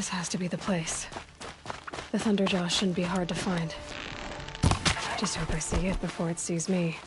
This has to be the place. The Thunderjaw shouldn't be hard to find. Just hope I see it before it sees me.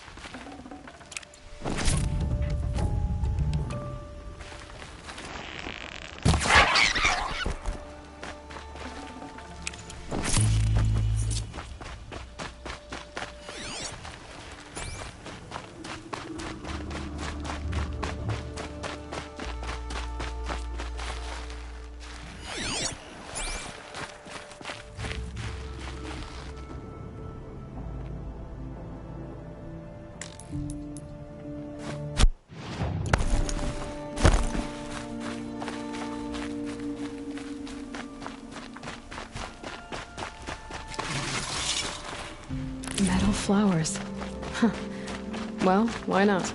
Metal flowers. Huh. Well, why not?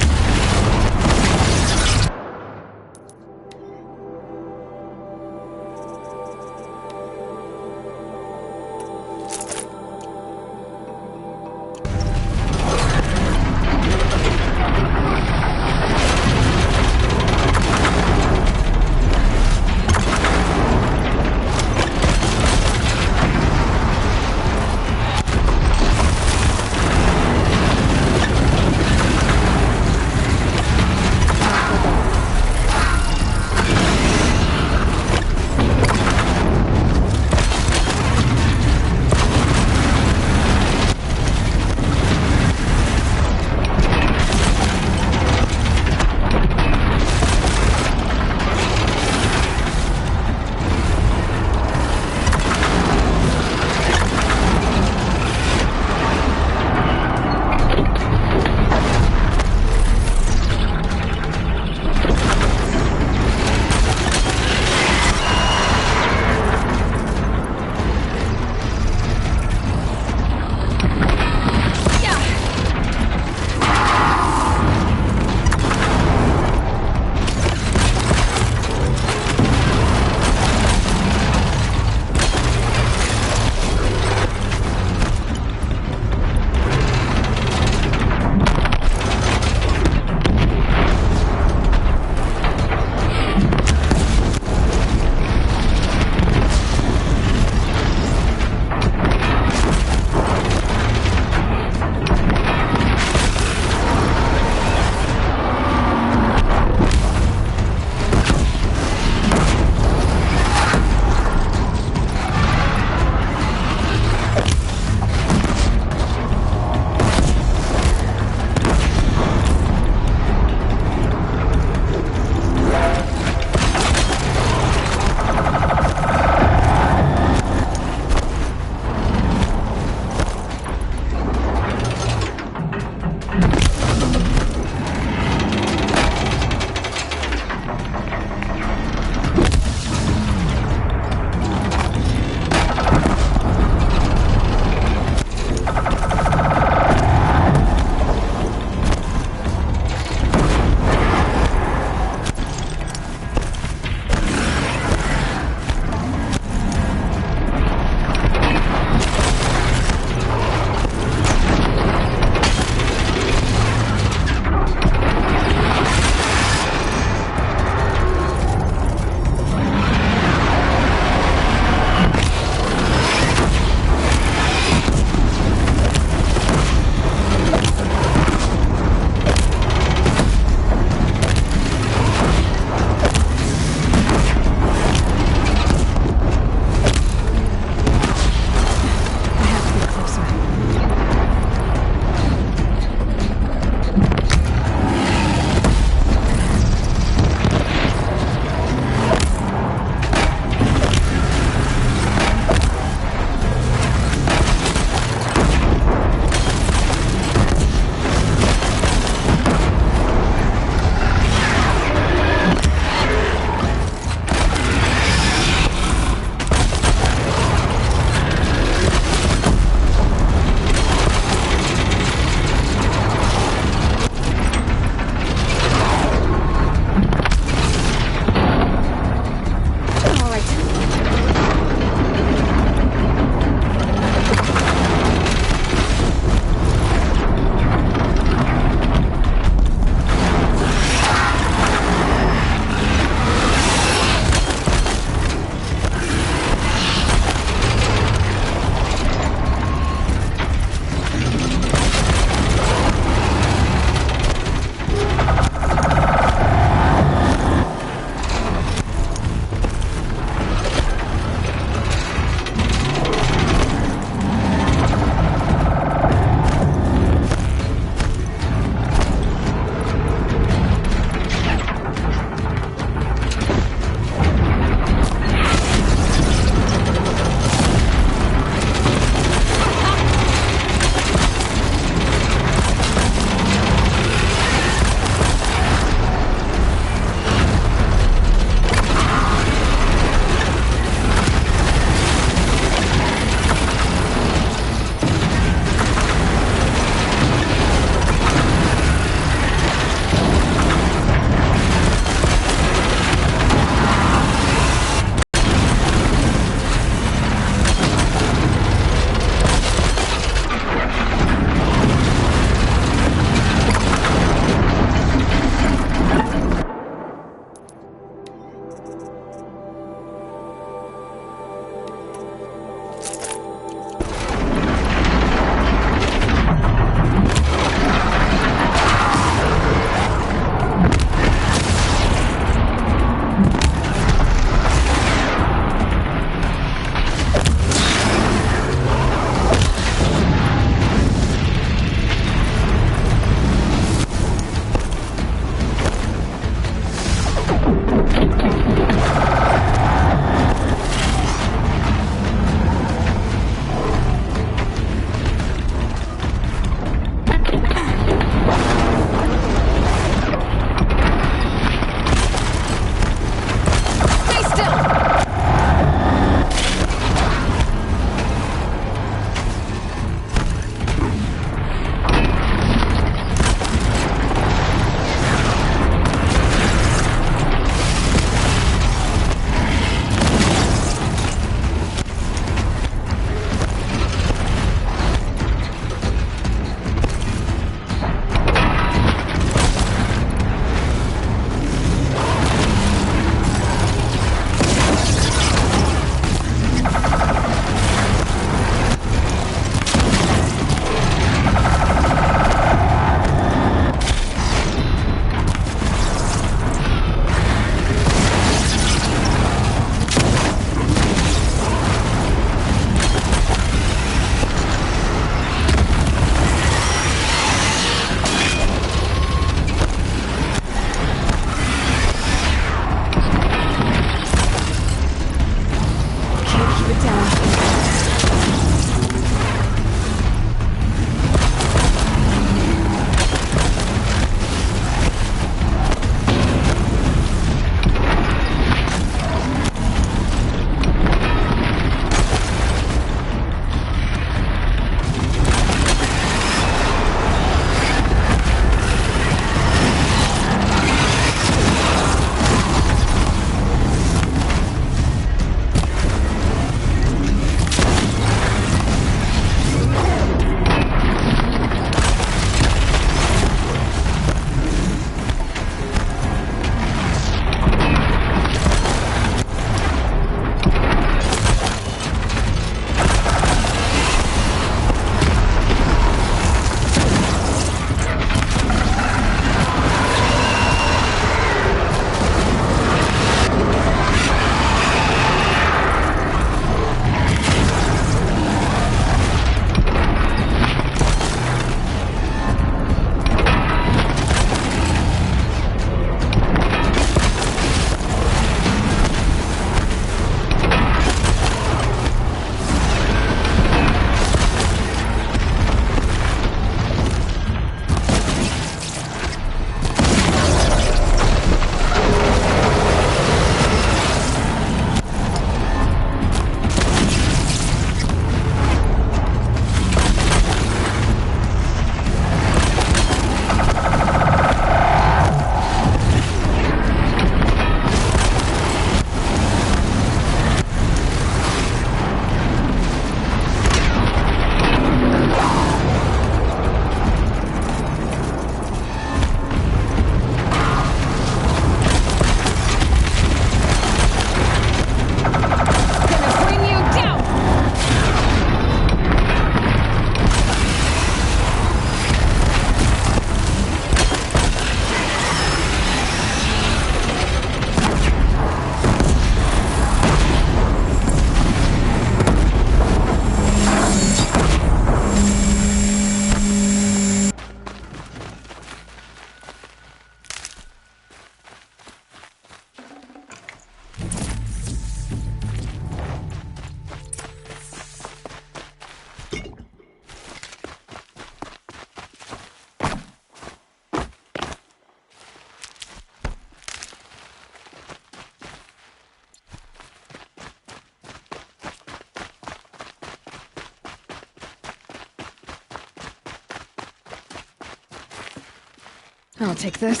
I'll take this.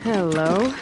Hello.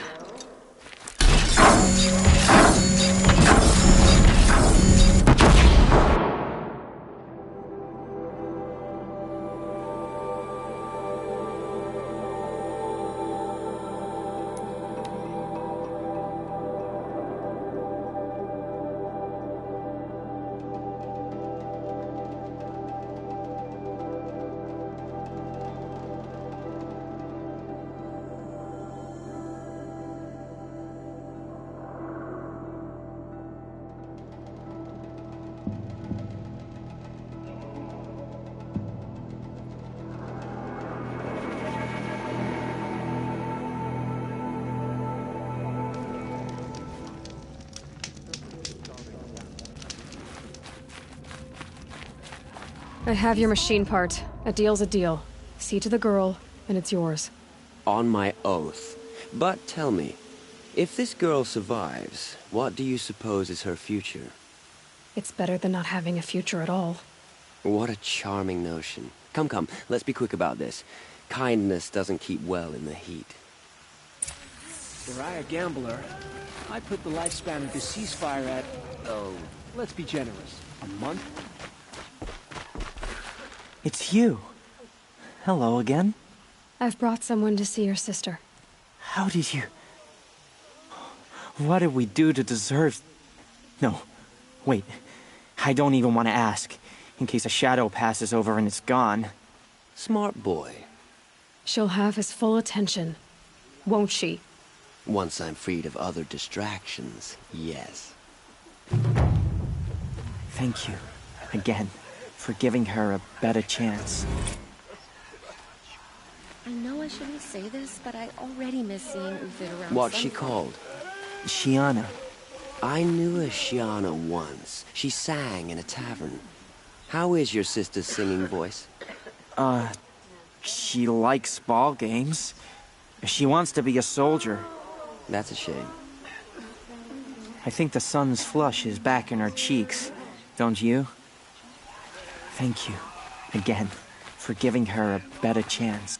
I have your machine part. A deal's a deal. See to the girl, and it's yours. On my oath. But tell me, if this girl survives, what do you suppose is her future? It's better than not having a future at all. What a charming notion. Come, come, let's be quick about this. Kindness doesn't keep well in the heat. Were I a gambler, I'd put the lifespan of this ceasefire at, oh, let's be generous, a month? It's you. Hello again. I've brought someone to see your sister. How did you... What did we do to deserve... No, wait. I don't even want to ask, in case a shadow passes over and it's gone. Smart boy. She'll have his full attention, won't she? Once I'm freed of other distractions, yes. Thank you, again, for giving her a better chance. I know I shouldn't say this, but I already miss seeing Ufit around. What's she sunset. called? Shiana. I knew a Shiana once. She sang in a tavern. How is your sister's singing voice? She likes ball games. She wants to be a soldier. That's a shame. I think the sun's flush is back in her cheeks, don't you? Thank you, again, for giving her a better chance.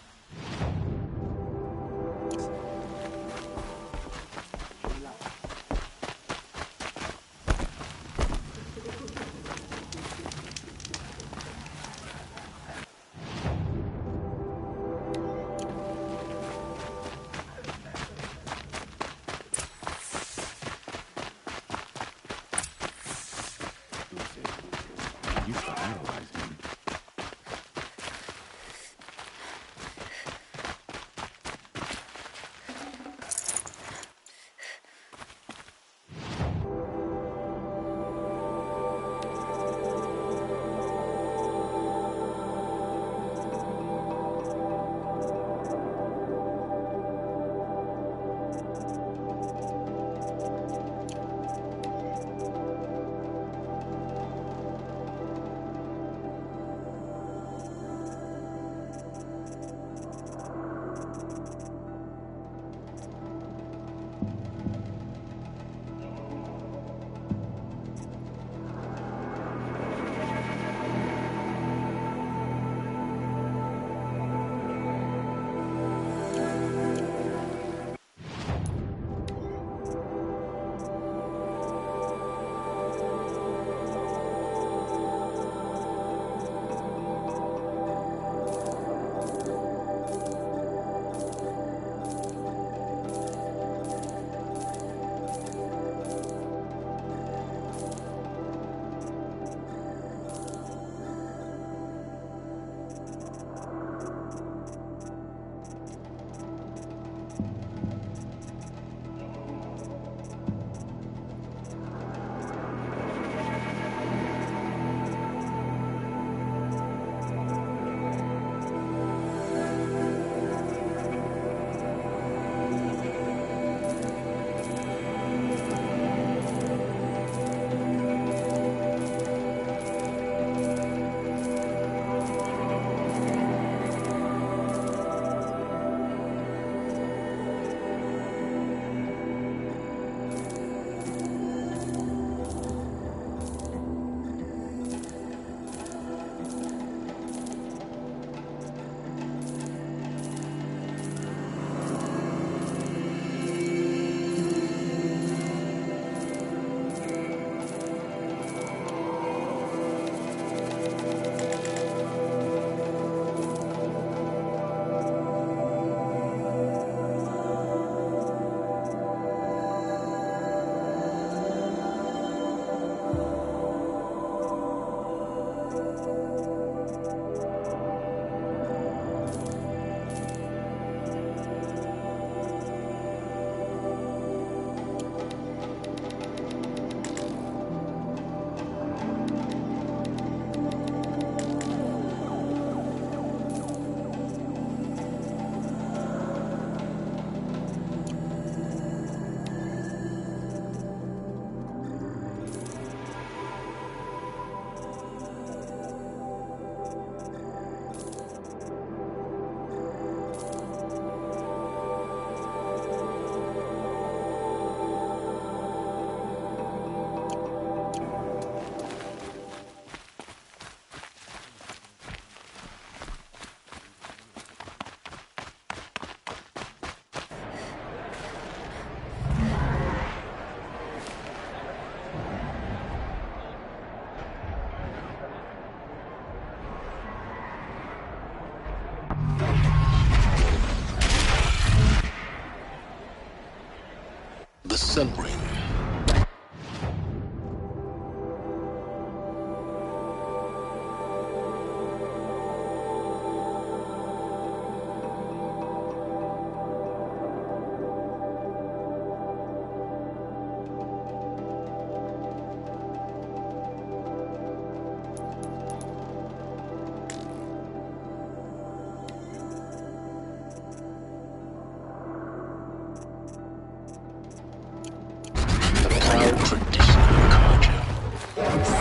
sun ring.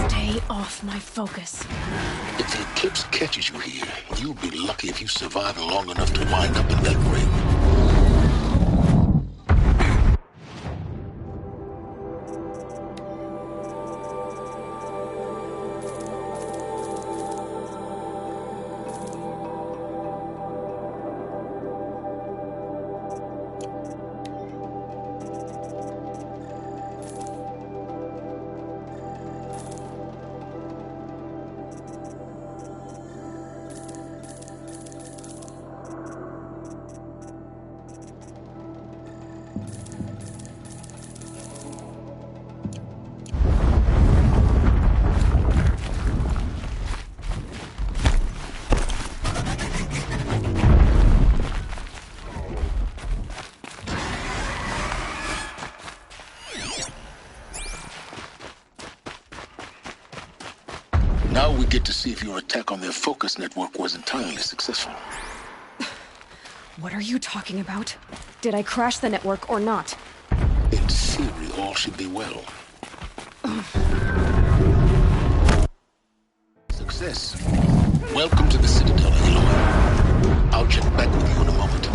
Stay off my focus. If the eclipse catches you here, you'll be lucky if you survive long enough to wind up in that ring. Now we get to see if your attack on their focus network was entirely successful. What are you talking about? Did I crash the network or not? In theory, all should be well. Success. Welcome to the Citadel, Aloy. I'll check back with you in a moment.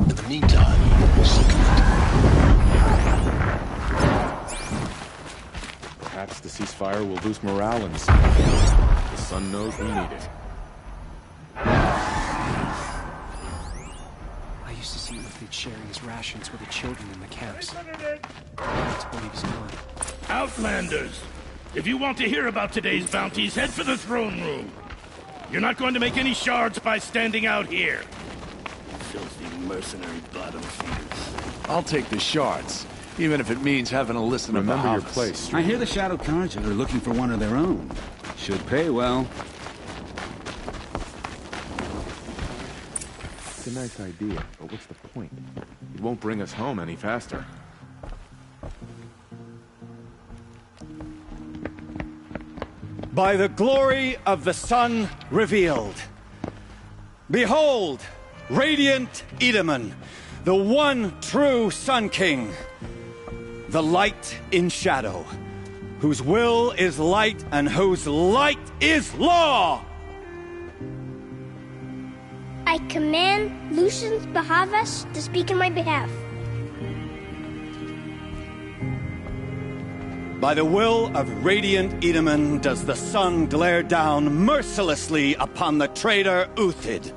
In the meantime, circulate. Perhaps the ceasefire will boost morale in the city. The sun knows we need it. I used to see Uthid sharing his rations with the children in the camps. Hard to believe he's gone. Outlanders! If you want to hear about today's bounties, head for the throne room. You're not going to make any shards by standing out here. Filthy mercenary bottom feeders. I'll take the shards, even if it means having to listen to Remember your Bahamas. place. I hear the Shadow Carja are looking for one of their own. Should pay well. It's a nice idea, but what's the point? It won't bring us home any faster. By the glory of the sun revealed. Behold, radiant Edaman, the one true Sun King. The light in shadow, whose will is light and whose light is law! I command Lucius Bahavas to speak in my behalf. By the will of radiant Edaman does the sun glare down mercilessly upon the traitor Uthid.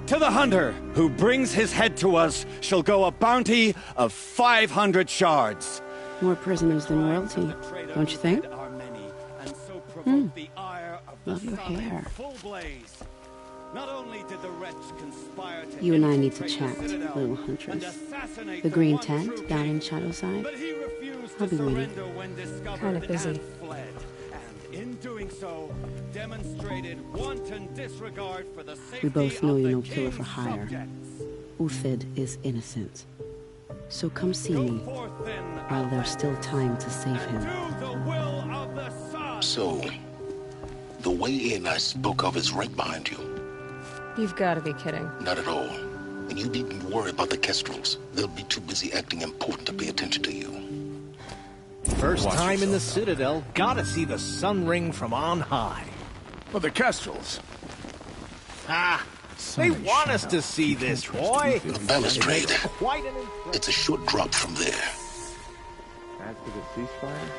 To the hunter who brings his head to us shall go a bounty of 500 shards. More prisoners than royalty, don't you think? Love your hair. Not only did the wretch conspire to You and I need to chat, little huntress. The green tent down in Shadowside. I'll be waiting. Kind of busy. In doing so, demonstrated wanton disregard for the safety We both know of you're the no killer for king's hire. subjects. Uthid is innocent. So come see me, while there's still time to save him. So, the way in I spoke of is right behind you. You've got to be kidding. Not at all. And you needn't worry about the Kestrels. They'll be too busy acting important to pay attention to you. First time in the Citadel, gotta see the sun ring from on high. But the Kestrels. Ah, they want us to see this, boy. The balustrade. Quite an It's a short drop from there. As for the ceasefire,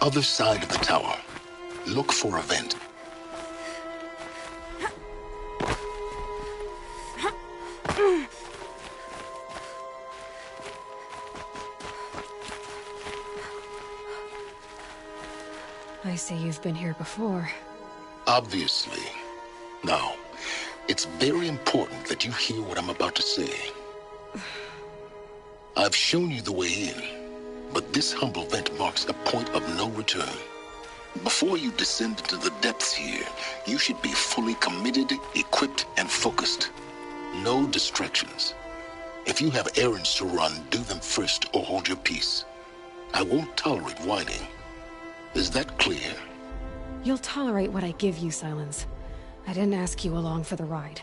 other side of the tower. Look for a vent. I see you've been here before. Obviously. Now, it's very important that you hear what I'm about to say. I've shown you the way in, but this humble vent marks a point of no return. Before you descend into the depths here, you should be fully committed, equipped, and focused. No distractions. If you have errands to run, do them first or hold your peace. I won't tolerate whining. Is that clear? You'll tolerate what I give you, Silence. I didn't ask you along for the ride.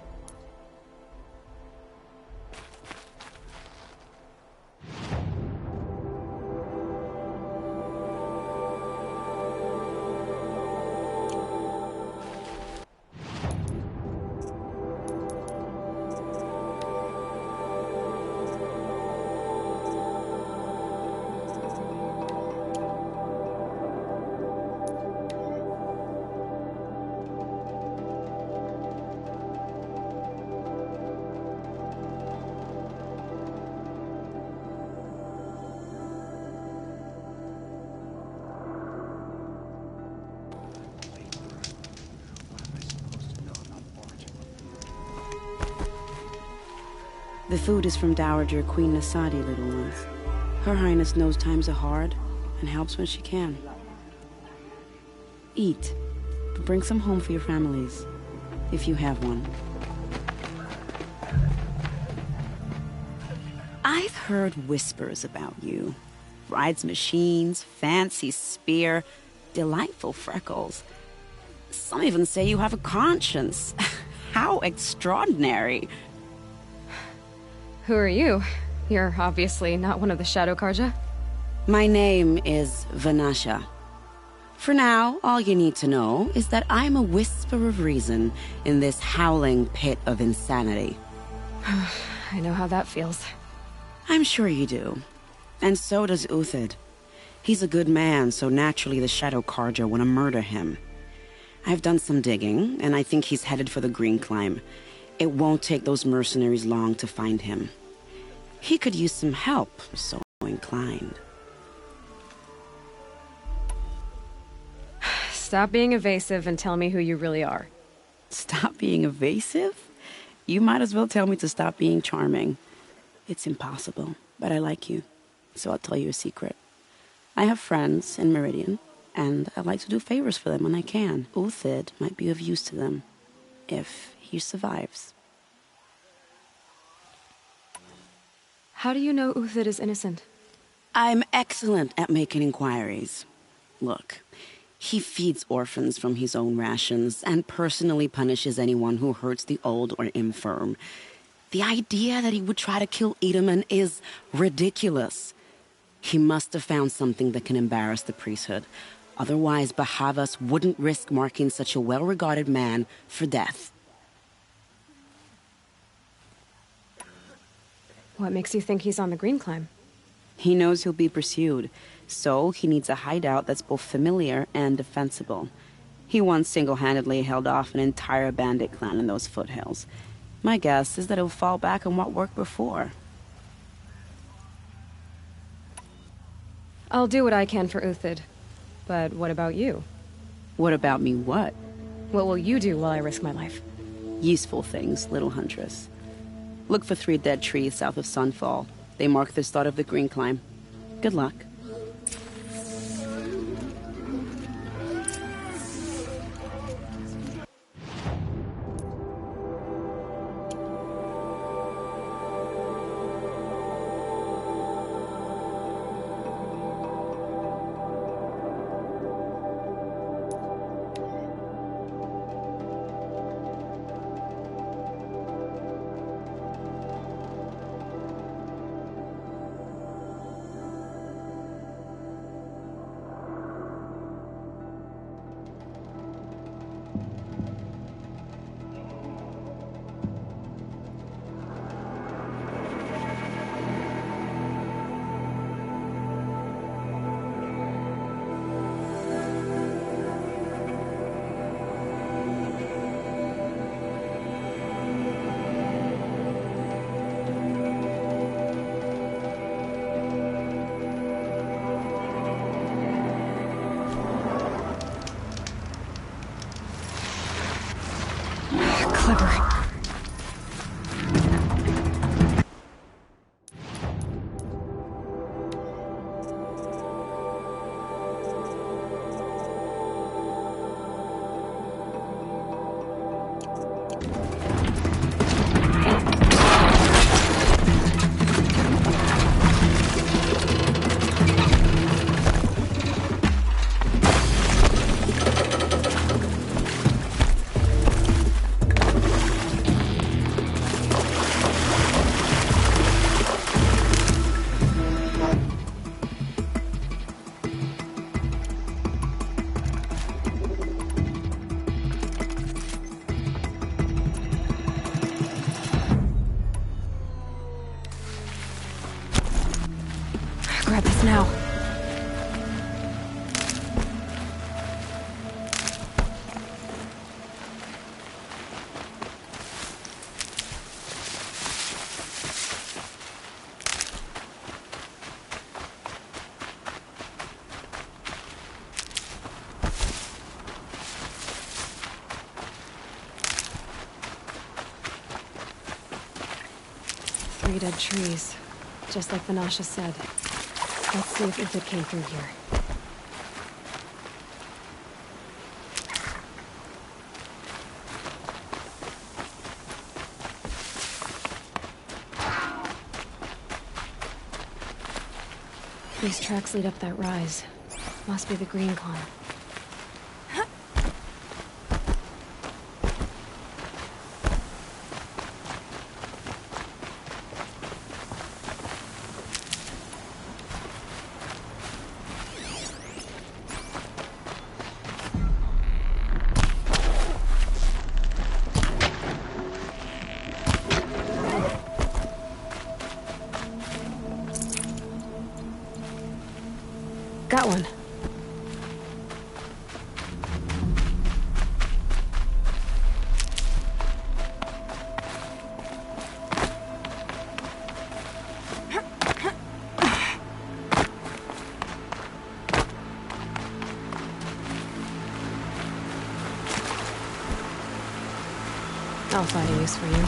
The food is from Dowager Queen Nasadi, little ones. Her Highness knows times are hard and helps when she can. Eat, but bring some home for your families, if you have one. I've heard whispers about you. Rides machines, fancy spear, delightful freckles. Some even say you have a conscience. How extraordinary. Who are you? You're obviously not one of the Shadow Karja. My name is Vanasha. For now, all you need to know is that I'm a whisper of reason in this howling pit of insanity. I know how that feels. I'm sure you do. And so does Uthid. He's a good man, so naturally the Shadow Karja want to murder him. I've done some digging, and I think he's headed for the Green Climb. It won't take those mercenaries long to find him. He could use some help, so inclined. Stop being evasive and tell me who you really are. Stop being evasive? You might as well tell me to stop being charming. It's impossible, but I like you, so I'll tell you a secret. I have friends in Meridian, and I like to do favors for them when I can. Uthid might be of use to them, if he survives. How do you know Uthid is innocent? I'm excellent at making inquiries. Look, he feeds orphans from his own rations and personally punishes anyone who hurts the old or infirm. The idea that he would try to kill Edelman is ridiculous. He must have found something that can embarrass the priesthood. Otherwise, Bahavas wouldn't risk marking such a well-regarded man for death. What makes you think he's on the Green Climb? He knows he'll be pursued, so he needs a hideout that's both familiar and defensible. He once single-handedly held off an entire bandit clan in those foothills. My guess is that he'll fall back on what worked before. I'll do what I can for Uthid. But what about you? What about me what? What will you do while I risk my life? Useful things, little huntress. Look for 3 dead trees south of Sunfall. They mark the start of the Green Climb. Good luck. Clever. Grab this now. Three dead trees, just like Vanasha said. Let's see if it came through here. These tracks lead up that rise. Must be the green climb. Got one. I'll find a use for you.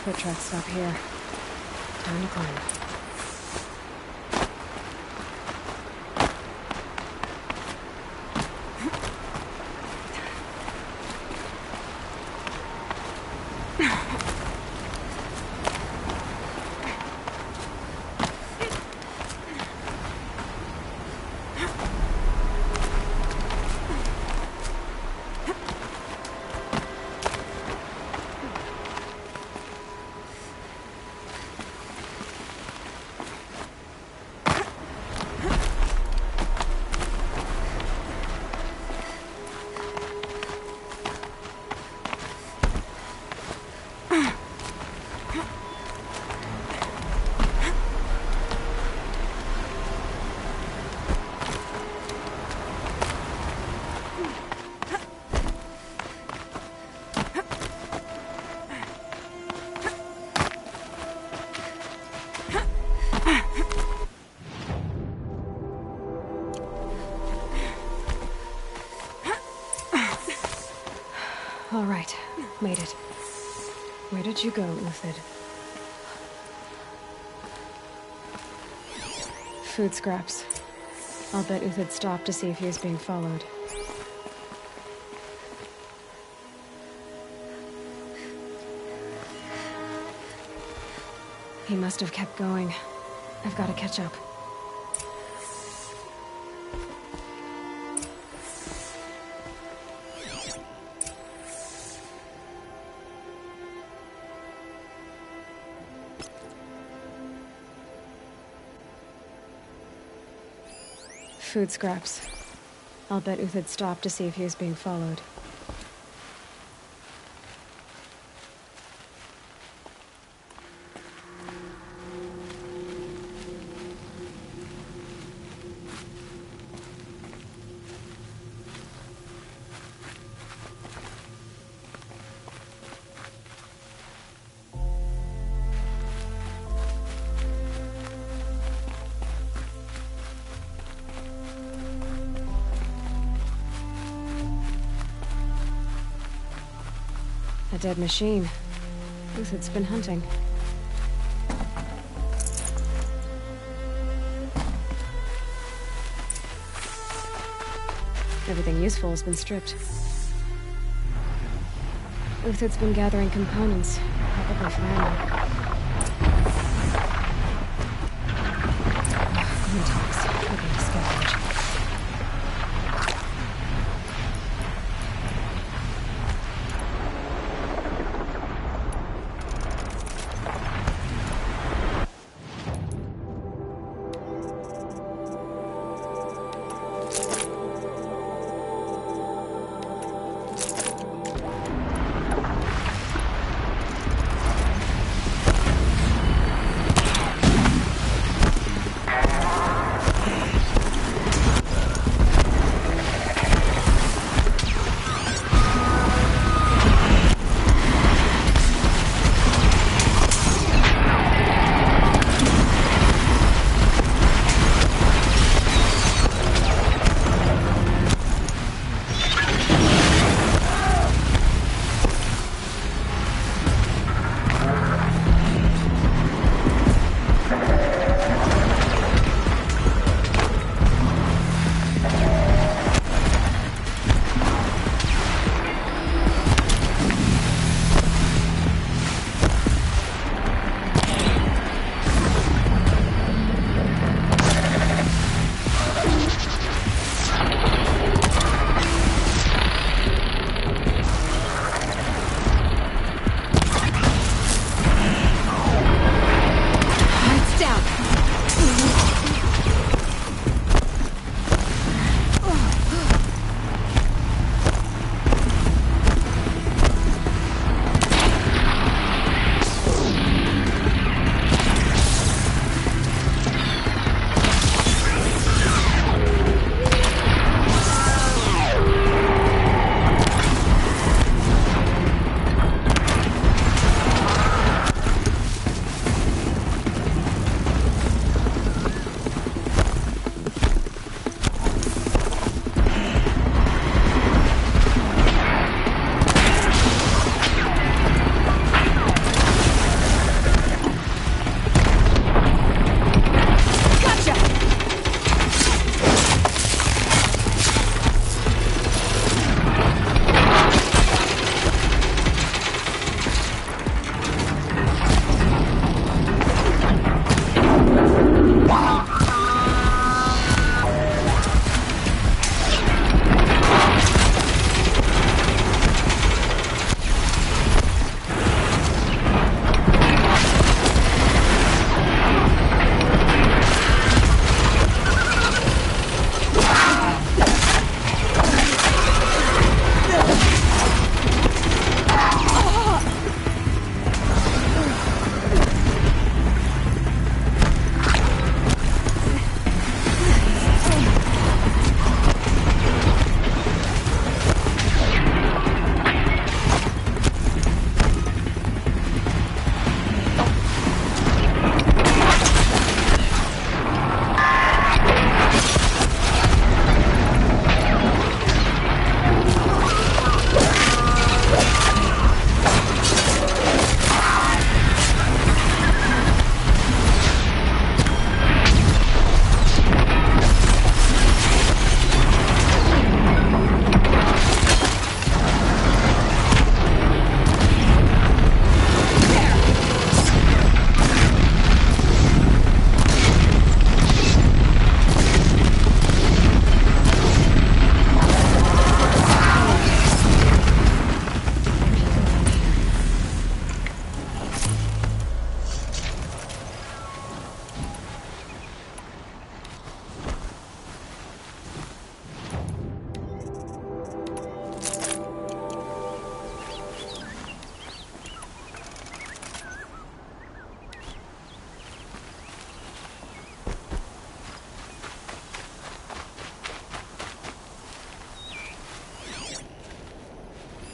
Foot tracks stop here. Time to climb. All right, made it. Where did you go, Uthid? Food scraps. I'll bet Uthid stopped to see if he was being followed. He must have kept going. I've got to catch up. Food scraps. I'll bet Uthid stopped to see if he was being followed. A dead machine. Uthid's been hunting. Everything useful has been stripped. Uthid's been gathering components, probably for ammo. Intel's looking to scavenge.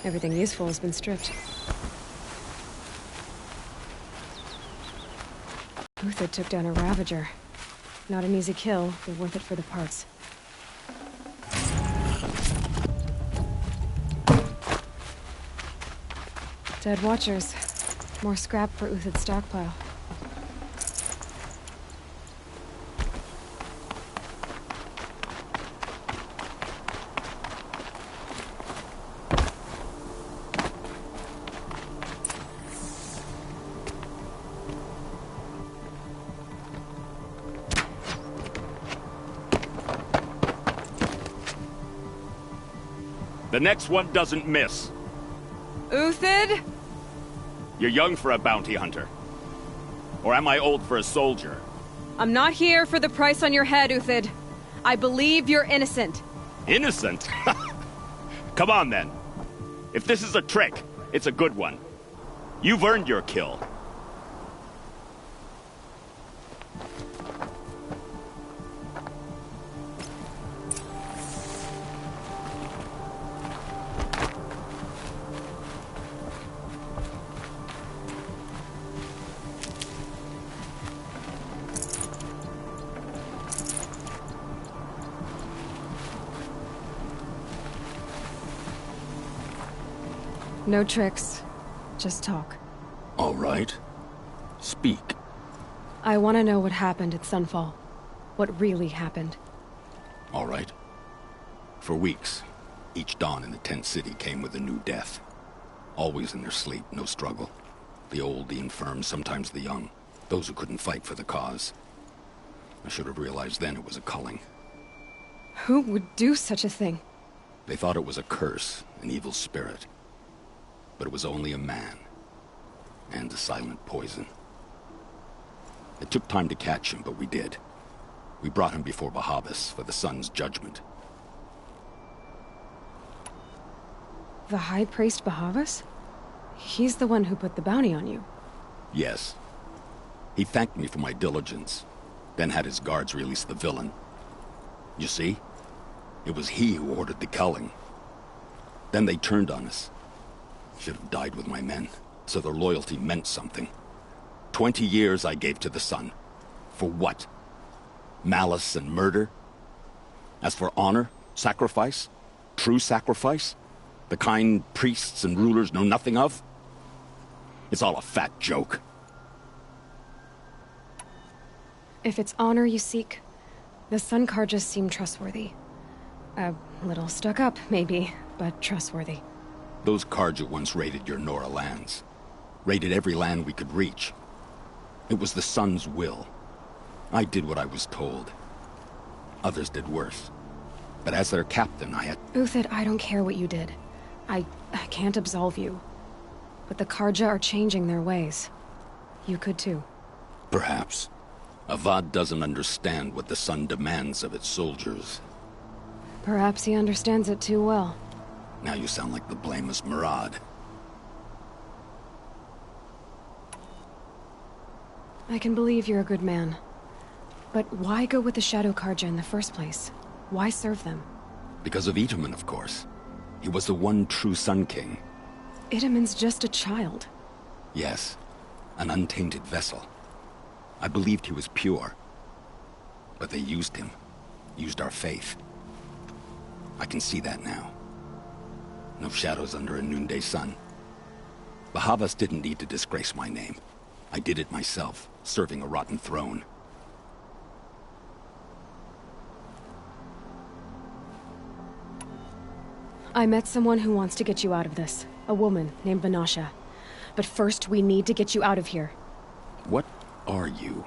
Everything useful has been stripped. Uthid took down a Ravager. Not an easy kill, but worth it for the parts. Dead Watchers. More scrap for Uthid's stockpile. The next one doesn't miss. Uthid? You're young for a bounty hunter. Or am I old for a soldier? I'm not here for the price on your head, Uthid. I believe you're innocent. Innocent? Come on, then. If this is a trick, it's a good one. You've earned your kill. No tricks. Just talk. All right. Speak. I want to know what happened at Sunfall. What really happened. All right. For weeks, each dawn in the tent city came with a new death. Always in their sleep, no struggle. The old, the infirm, sometimes the young. Those who couldn't fight for the cause. I should have realized then it was a culling. Who would do such a thing? They thought it was a curse, an evil spirit. But it was only a man. And a silent poison. It took time to catch him, but we did. We brought him before Bahavas for the sun's judgment. The High Priest Bahavas? He's the one who put the bounty on you. Yes. He thanked me for my diligence, then had his guards release the villain. You see? It was he who ordered the culling. Then they turned on us. Should have died with my men, so their loyalty meant something. 20 years I gave to the sun. For what? Malice and murder? As for honor, sacrifice, true sacrifice, the kind priests and rulers know nothing of? It's all a fat joke. If it's honor you seek, the Sun Karjas seem trustworthy. A little stuck up, maybe, but trustworthy. Those Karja once raided your Nora lands. Raided every land we could reach. It was the Sun's will. I did what I was told. Others did worse. But as their captain, I had... Uthid, I don't care what you did. I can't absolve you. But the Karja are changing their ways. You could too. Perhaps. Avad doesn't understand what the Sun demands of its soldiers. Perhaps he understands it too well. Now you sound like the blameless Murad. I can believe you're a good man. But why go with the Shadow Karja in the first place? Why serve them? Because of Itaman, of course. He was the one true Sun King. Itaman's just a child. Yes, an untainted vessel. I believed he was pure. But they used him. Used our faith. I can see that now. No shadows under a noonday sun. Bahavas didn't need to disgrace my name. I did it myself, serving a rotten throne. I met someone who wants to get you out of this. A woman named Vanasha. But first, we need to get you out of here. What are you?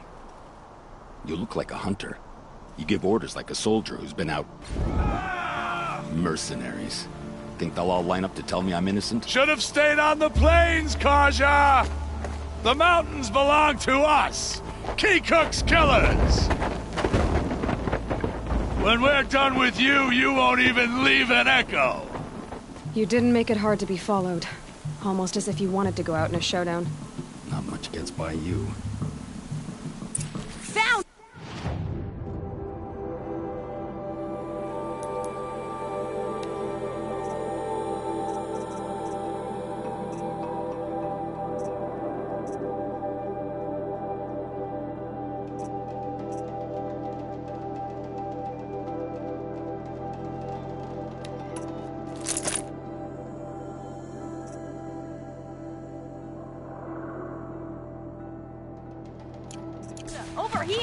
You look like a hunter. You give orders like a soldier who's been out... Mercenaries. Think they'll all line up to tell me I'm innocent? Should have stayed on the plains, Karja! The mountains belong to us! Keecook's killers! When we're done with you, you won't even leave an echo! You didn't make it hard to be followed. Almost as if you wanted to go out in a showdown. Not much gets by you. Found!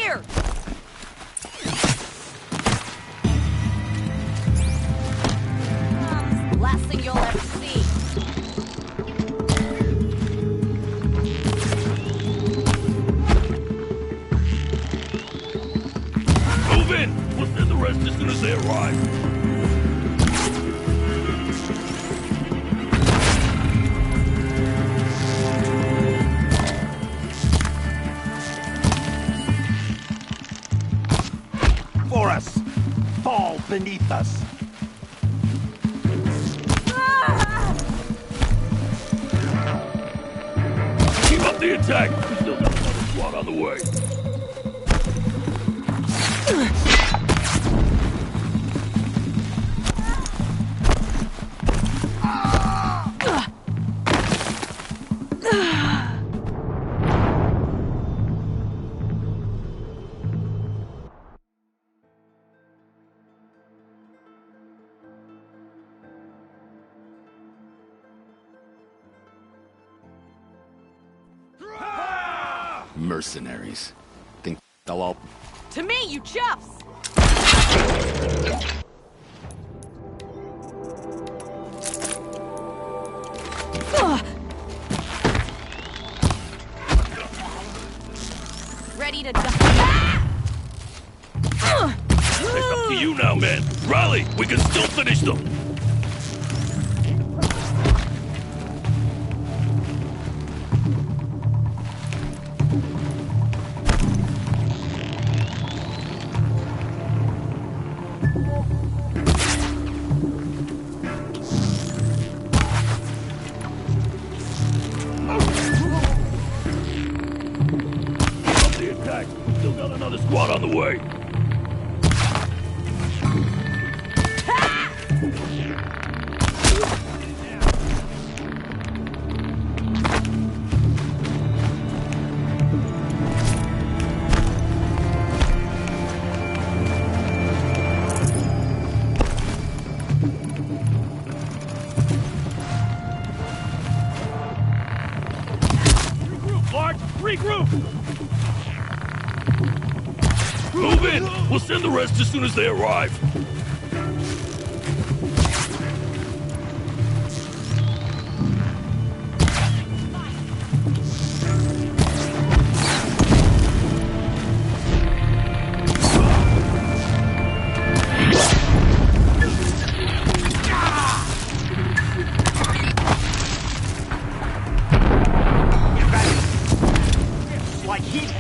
here! Last thing you'll ever see. Move in! We'll send the rest as soon as they arrive. For us! Fall beneath us! Keep up the attack! We still got another squad on the way. Mercenaries. Think they'll all... To me, you chuffs! Ready to die. It's up to you now, man. Rally! We can still finish them! Still got another squad on the way. Regroup, Lark! Regroup! Move in! We'll send the rest as soon as they arrive. Like heat!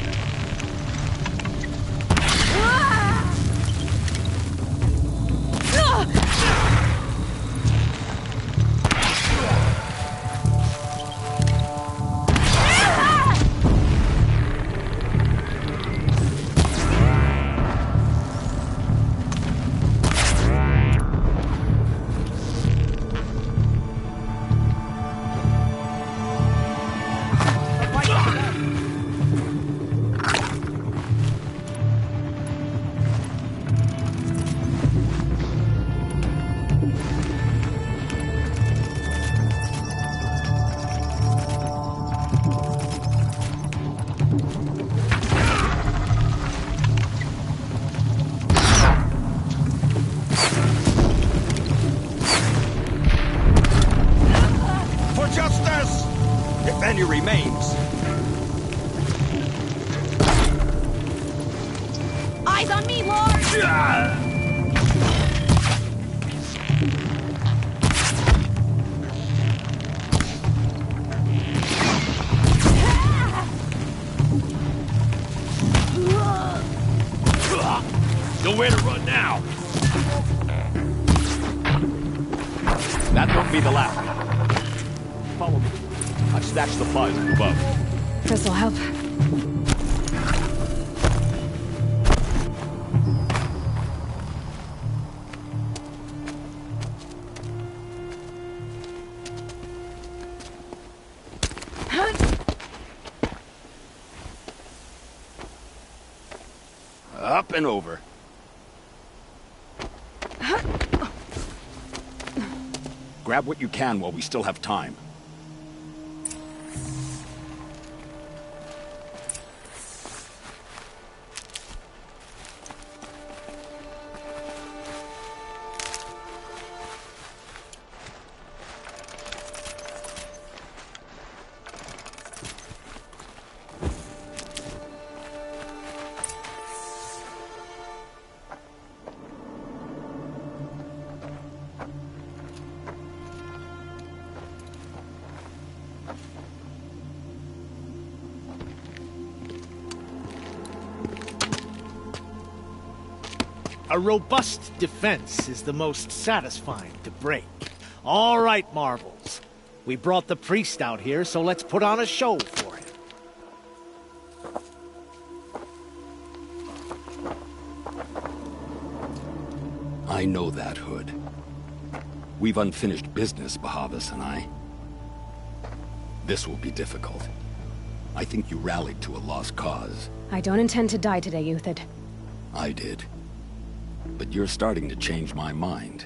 If any remains. Eyes on me, Lord! Nowhere to run now. That won't be the last. Follow me. I've snatched supplies from above. This'll help. Up and over. Grab what you can while we still have time. A robust defense is the most satisfying to break. All right, Marvels. We brought the priest out here, so let's put on a show for him. I know that, Hood. We've unfinished business, Bahavas and I. This will be difficult. I think you rallied to a lost cause. I don't intend to die today, Uthid. I did. But you're starting to change my mind.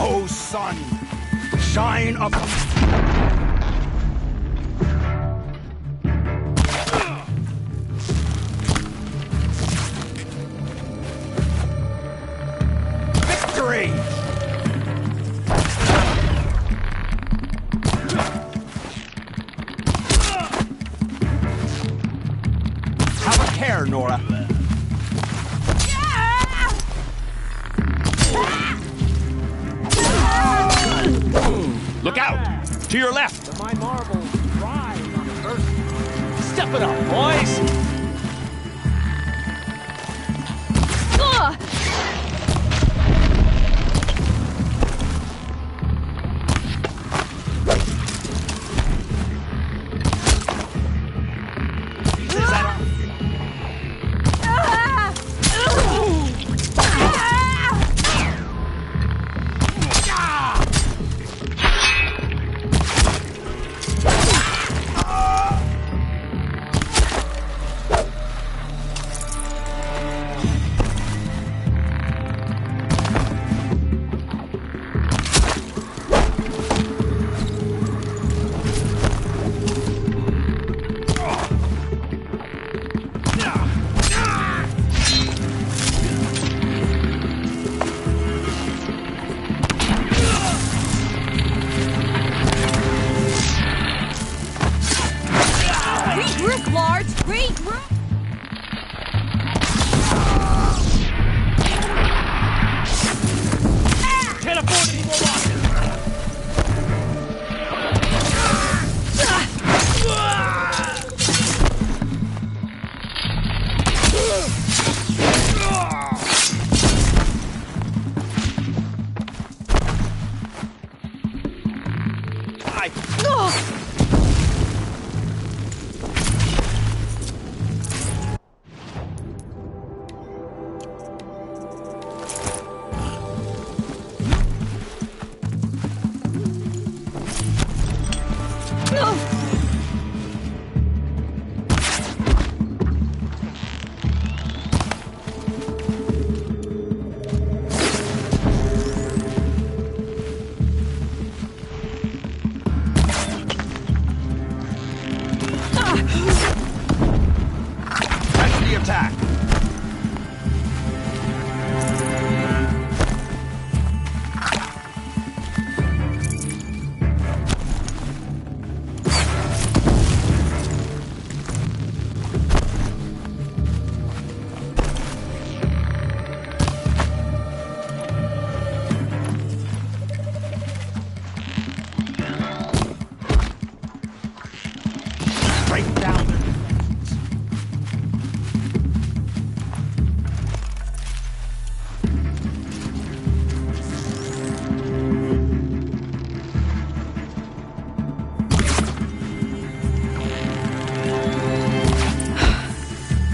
O sun, shine upon... Victory! Have a care, Nora. Look out! To your left! My marbles ride on the earth. Step it up, boys!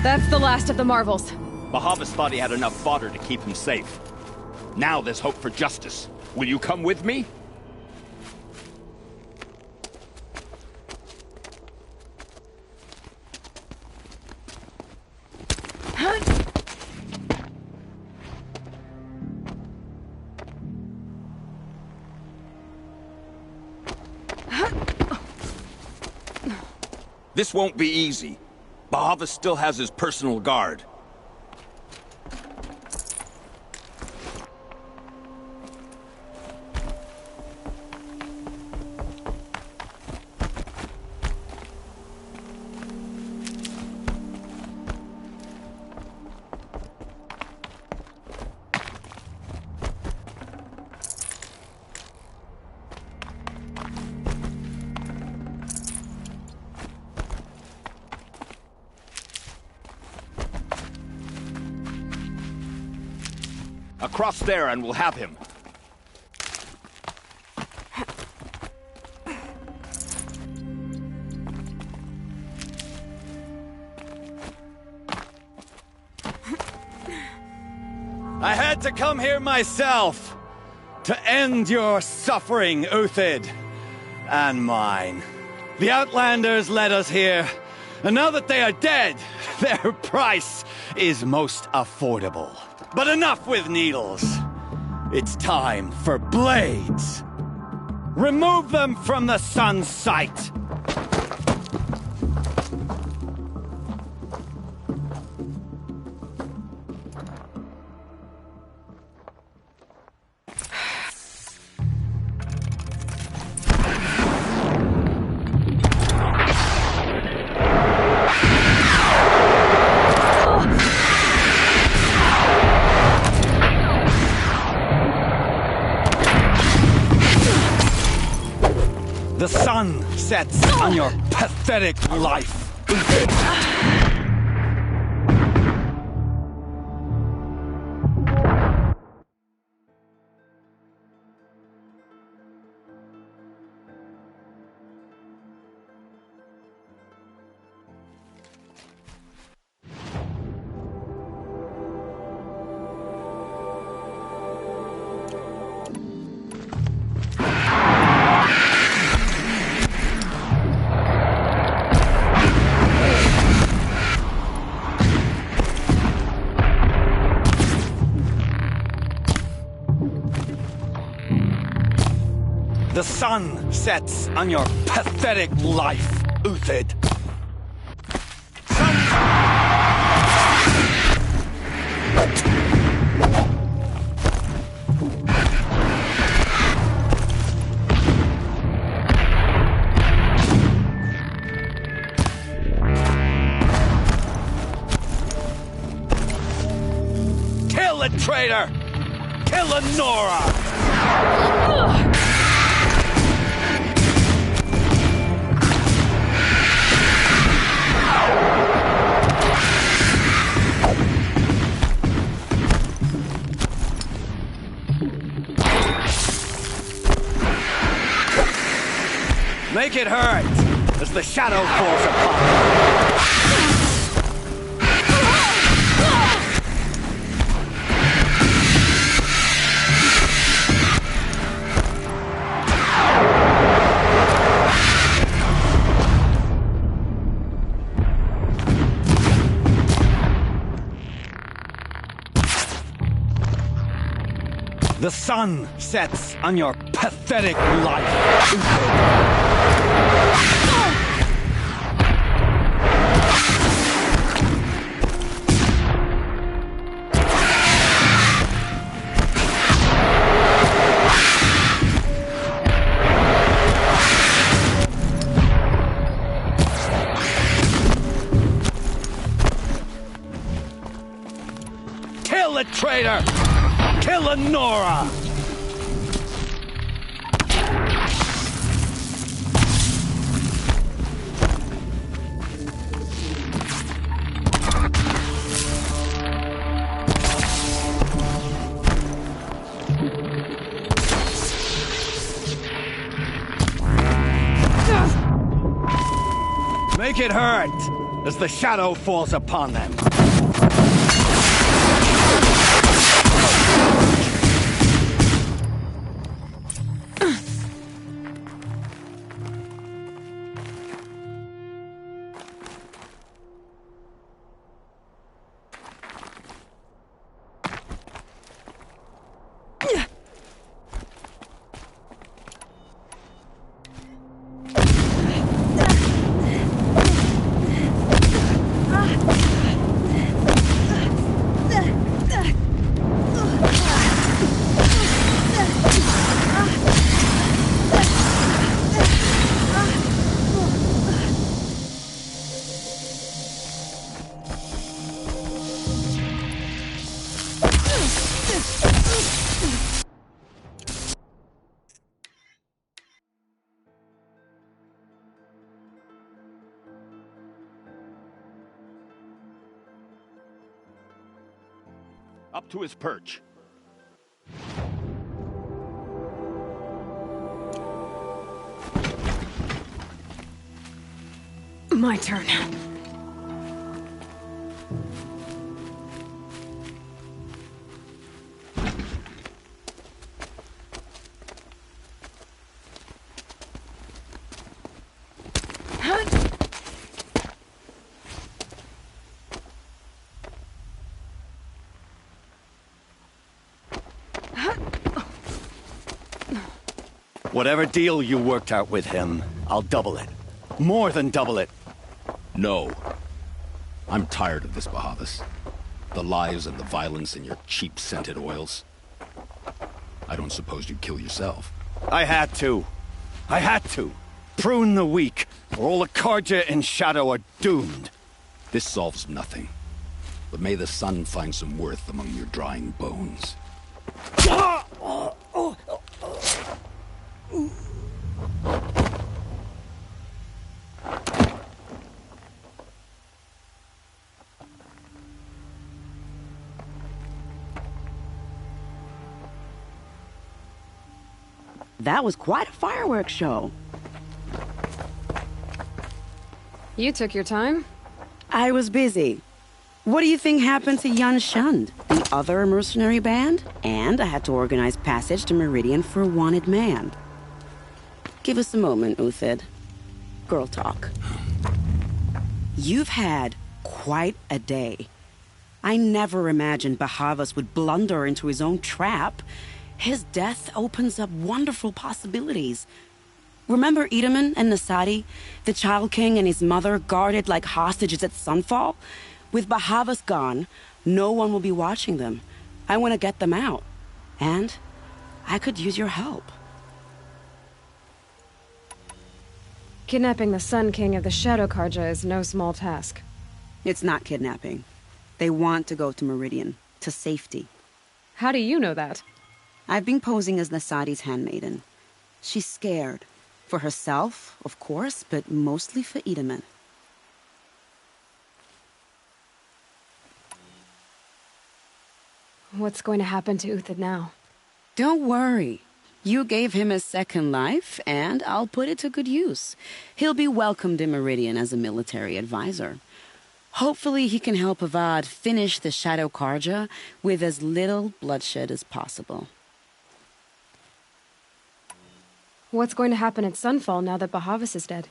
That's the last of the Marvels. Bahavas thought he had enough fodder to keep him safe. Now there's hope for justice. Will you come with me? This won't be easy. Bahavas still has his personal guard. Across there and we'll have him. I had to come here myself to end your suffering, Uthid, and mine. The Outlanders led us here, and now that they are dead, their price is most affordable. But enough with needles. It's time for blades. Remove them from the sun's sight. The sun sets on your pathetic life. The sun sets on your pathetic life, Uthid. Kill the traitor! Kill Lenora! Make it hurt as the shadow falls upon you. The sun sets on your pathetic life. Kill the traitor! Kill Lenora! Make it hurt as the shadow falls upon them. Up to his perch. My turn. Whatever deal you worked out with him, I'll double it. More than double it. No. I'm tired of this, Bahavas. The lies and the violence and your cheap scented oils. I don't suppose you'd kill yourself. I had to. Prune the weak, or all the Karja in Shadow are doomed. This solves nothing. But may the sun find some worth among your drying bones. That was quite a fireworks show. You took your time? I was busy. What do you think happened to Yun Shund, the other mercenary band? And I had to organize passage to Meridian for a wanted man. Give us a moment, Uthid. Girl talk. You've had quite a day. I never imagined Bahavas would blunder into his own trap. His death opens up wonderful possibilities. Remember Edaman and Nasadi, the Child King and his mother guarded like hostages at Sunfall? With Bahavas gone, no one will be watching them. I want to get them out. And I could use your help. Kidnapping the Sun King of the Shadow Karja is no small task. It's not kidnapping. They want to go to Meridian, to safety. How do you know that? I've been posing as Nasadi's handmaiden. She's scared. For herself, of course, but mostly for Edaman. What's going to happen to Uthid now? Don't worry. You gave him a second life, and I'll put it to good use. He'll be welcomed in Meridian as a military advisor. Hopefully he can help Avad finish the Shadow Karja with as little bloodshed as possible. What's going to happen at Sunfall now that Bahavas is dead?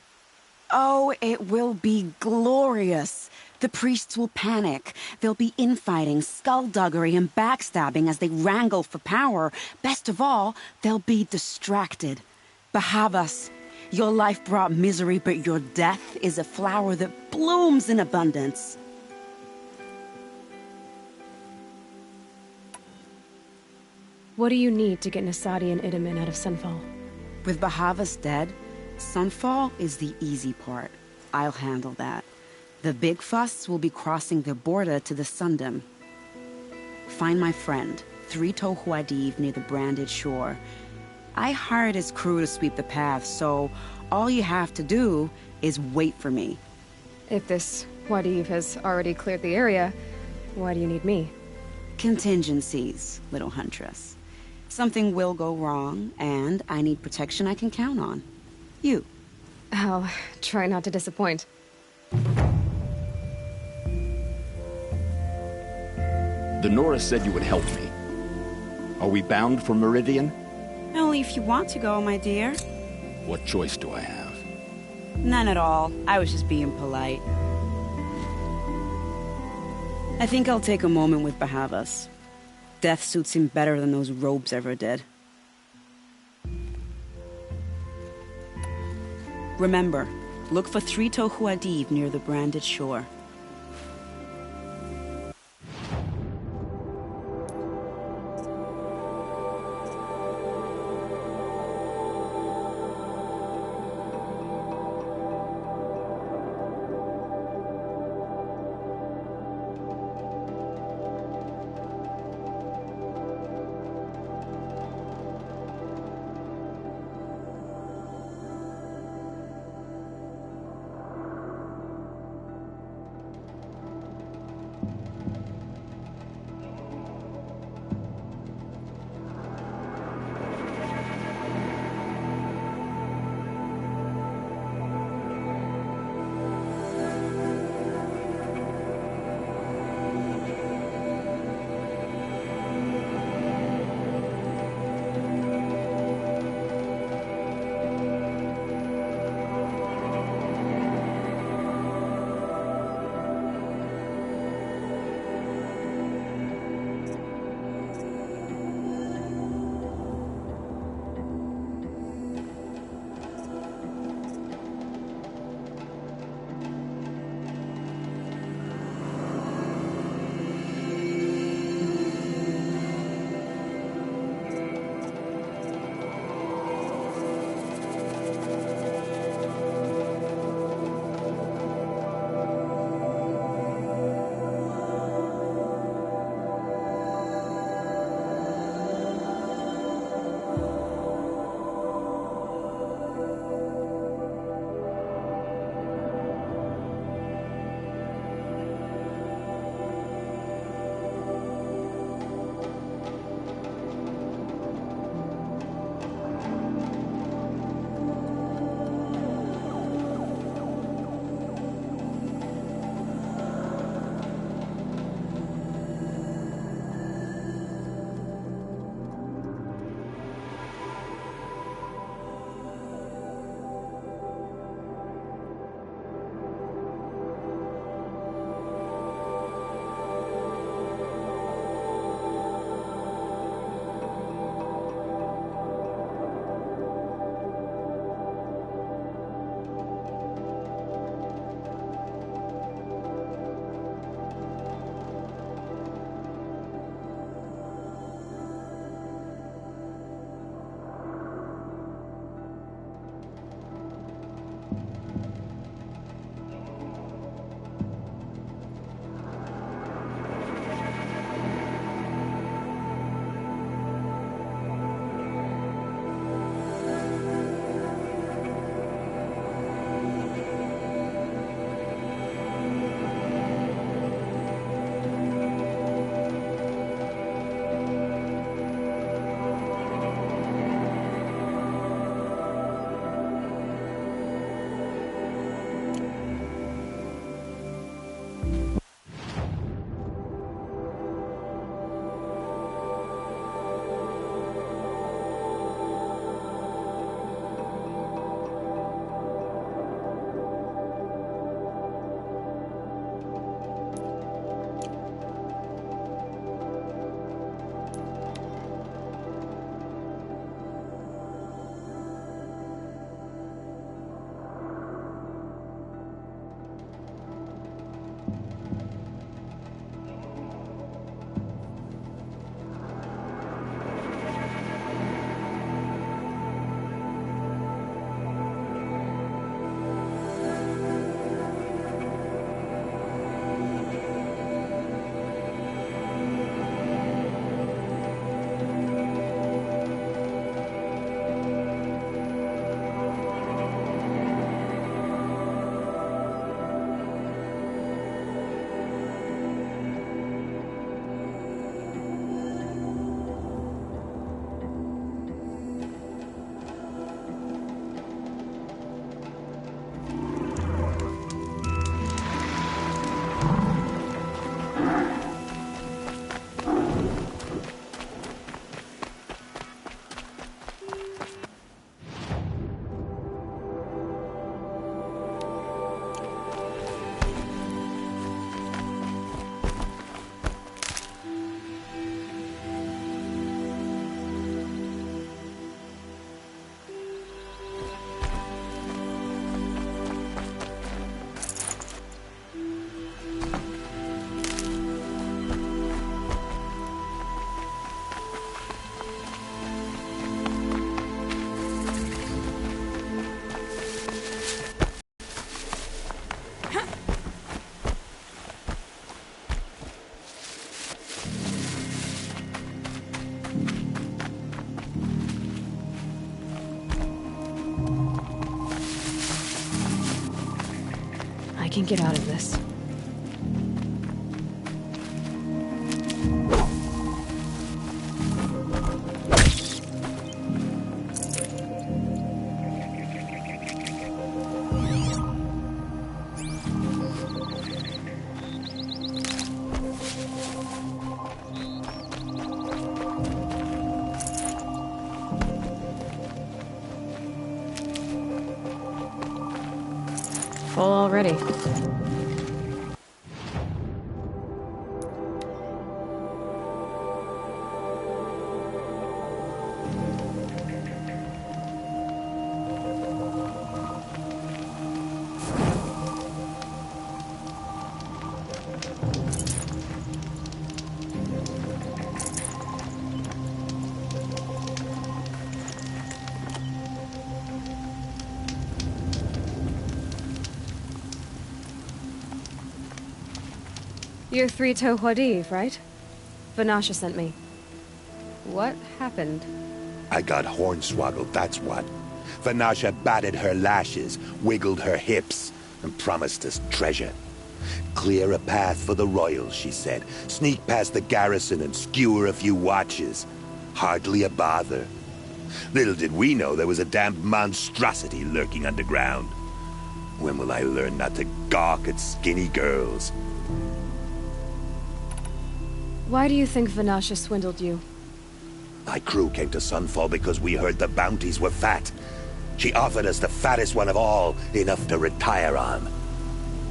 Oh, it will be glorious. The priests will panic. There'll be infighting, skullduggery, and backstabbing as they wrangle for power. Best of all, they'll be distracted. Bahavas, your life brought misery, but your death is a flower that blooms in abundance. What do you need to get Nasadi and Edaman out of Sunfall? With Bahavas dead, Sunfall is the easy part. I'll handle that. The big fuss will be crossing the border to the Sundom. Find my friend, Three-Toe Huadiv, near the branded shore. I hired his crew to sweep the path, so all you have to do is wait for me. If this Huadiv has already cleared the area, why do you need me? Contingencies, little huntress. Something will go wrong, and I need protection I can count on. You. I'll try not to disappoint. The Nora said you would help me. Are we bound for Meridian? Only if you want to go, my dear. What choice do I have? None at all. I was just being polite. I think I'll take a moment with Bahavas. Death suits him better than those robes ever did. Remember, look for Three-Toe Huadiv near the branded shore. I can get out of this. Full already. You're Three-Toe Huadiv, right? Vanasha sent me. What happened? I got hornswoggled, that's what. Vanasha batted her lashes, wiggled her hips, and promised us treasure. Clear a path for the royals, she said. Sneak past the garrison and skewer a few watches. Hardly a bother. Little did we know there was a damned monstrosity lurking underground. When will I learn not to gawk at skinny girls? Why do you think Vanasha swindled you? My crew came to Sunfall because we heard the bounties were fat. She offered us the fattest one of all, enough to retire on.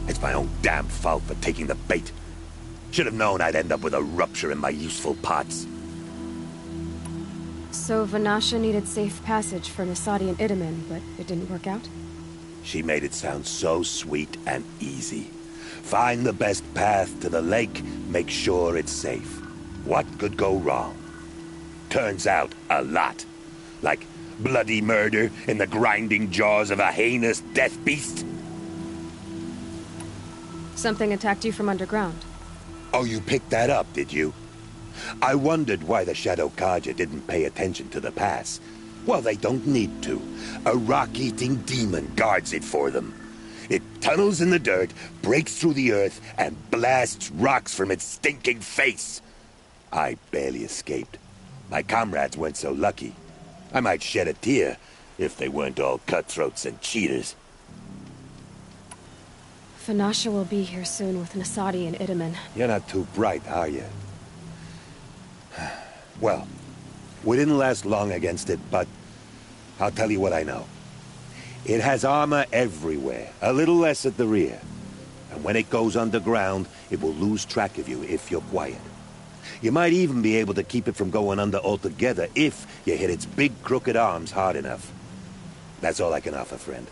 It's my own damn fault for taking the bait. Should have known I'd end up with a rupture in my useful parts. So Vanasha needed safe passage for Nasadi and Itamen, but it didn't work out? She made it sound so sweet and easy. Find the best path to the lake, make sure it's safe. What could go wrong? Turns out, a lot. Like Bloody murder in the grinding jaws of a heinous death beast? Something attacked you from underground. Oh, you picked that up, did you? I wondered why the Shadow Kaja didn't pay attention to the pass. Well, they don't need to. A rock-eating demon guards it for them. It tunnels in the dirt, breaks through the earth, and blasts rocks from its stinking face. I barely escaped. My comrades weren't so lucky. I might shed a tear if they weren't all cutthroats and cheaters. Fanasha will be here soon with Nasadi and Itaman. You're not too bright, are you? Well, we didn't last long against it, but I'll tell you what I know. It has armor everywhere, a little less at the rear. And when it goes underground, it will lose track of you if you're quiet. You might even be able to keep it from going under altogether if you hit its big crooked arms hard enough. That's all I can offer, friend.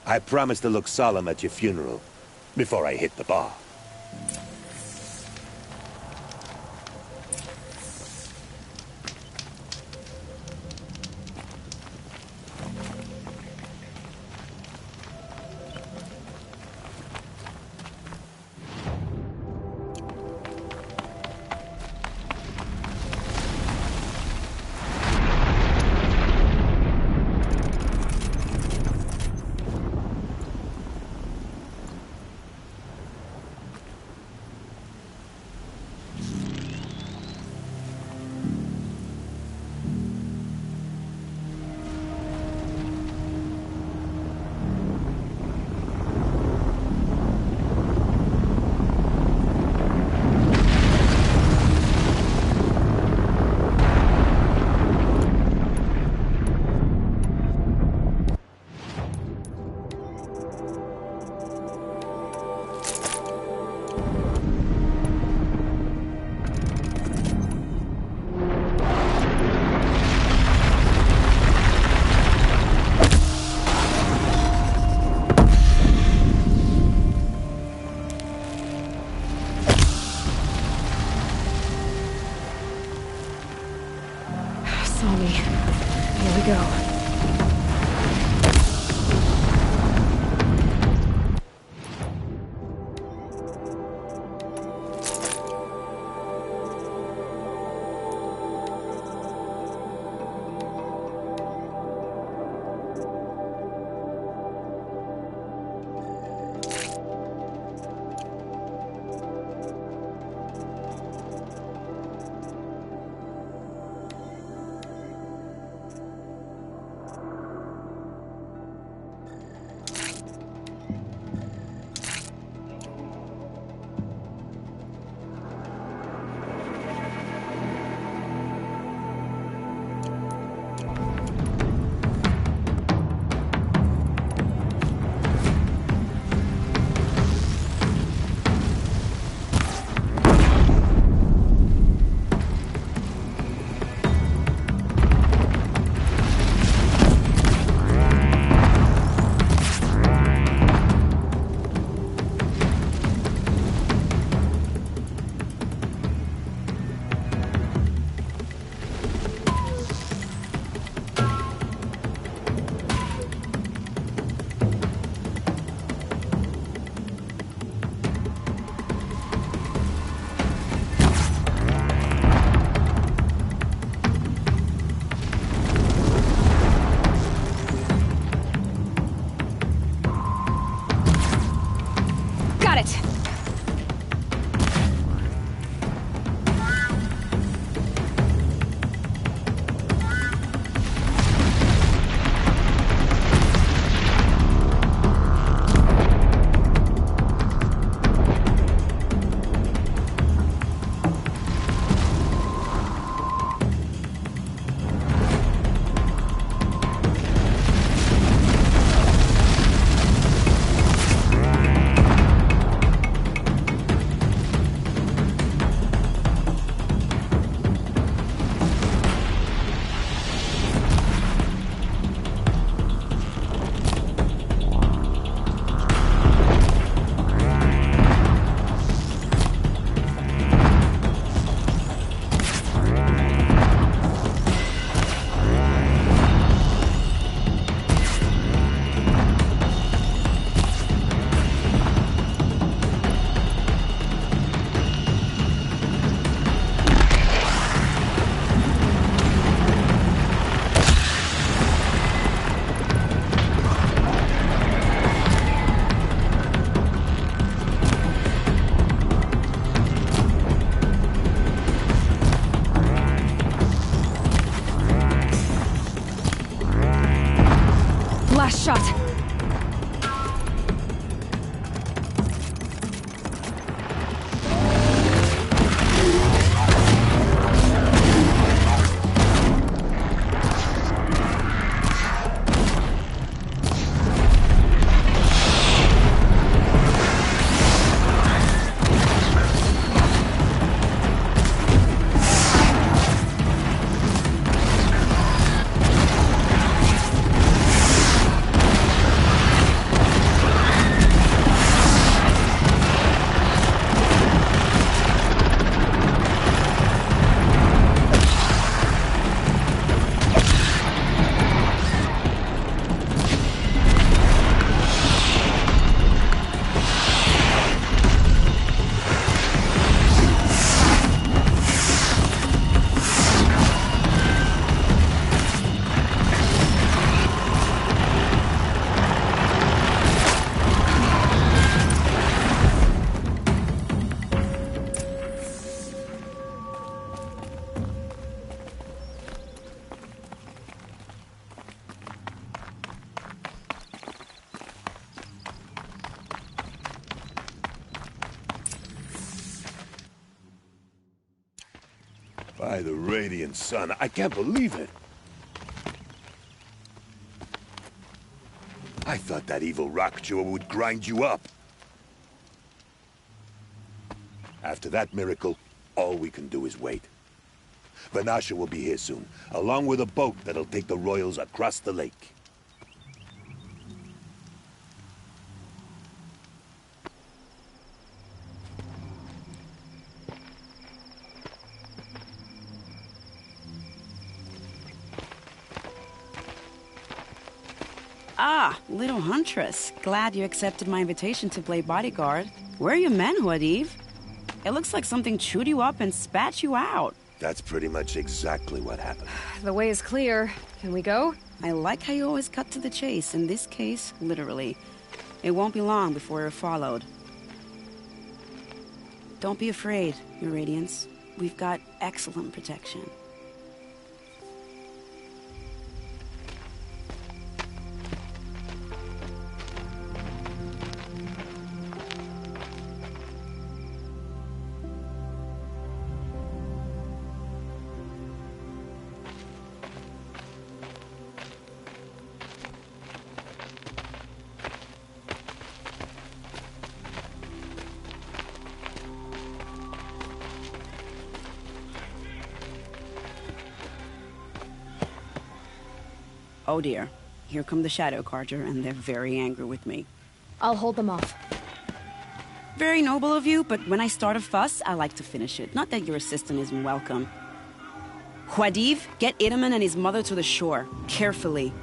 I promise to look solemn at your funeral before I hit the bar. By the radiant sun, I can't believe it. I thought that evil rock jewel would grind you up. After that miracle, all we can do is wait. Vanasha will be here soon, along with a boat that'll take the royals across the lake. Ah, little huntress. Glad you accepted my invitation to play bodyguard. Where are your men, Huadiv? It looks like something chewed you up and spat you out. That's pretty much exactly what happened. The way is clear. Can we go? I like how you always cut to the chase. In this case, literally. It won't be long before you're followed. Don't be afraid, Your Radiance. We've got excellent protection. Oh dear. Here come the Shadow Carter, and they're very angry with me. I'll hold them off. Very noble of you, but when I start a fuss, I like to finish it. Not that your assistant isn't welcome. Huadiv, get Itaman and his mother to the shore. Carefully.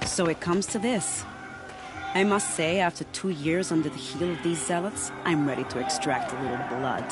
So it comes to this. I must say, after 2 years under the heel of these zealots, I'm ready to extract a little blood.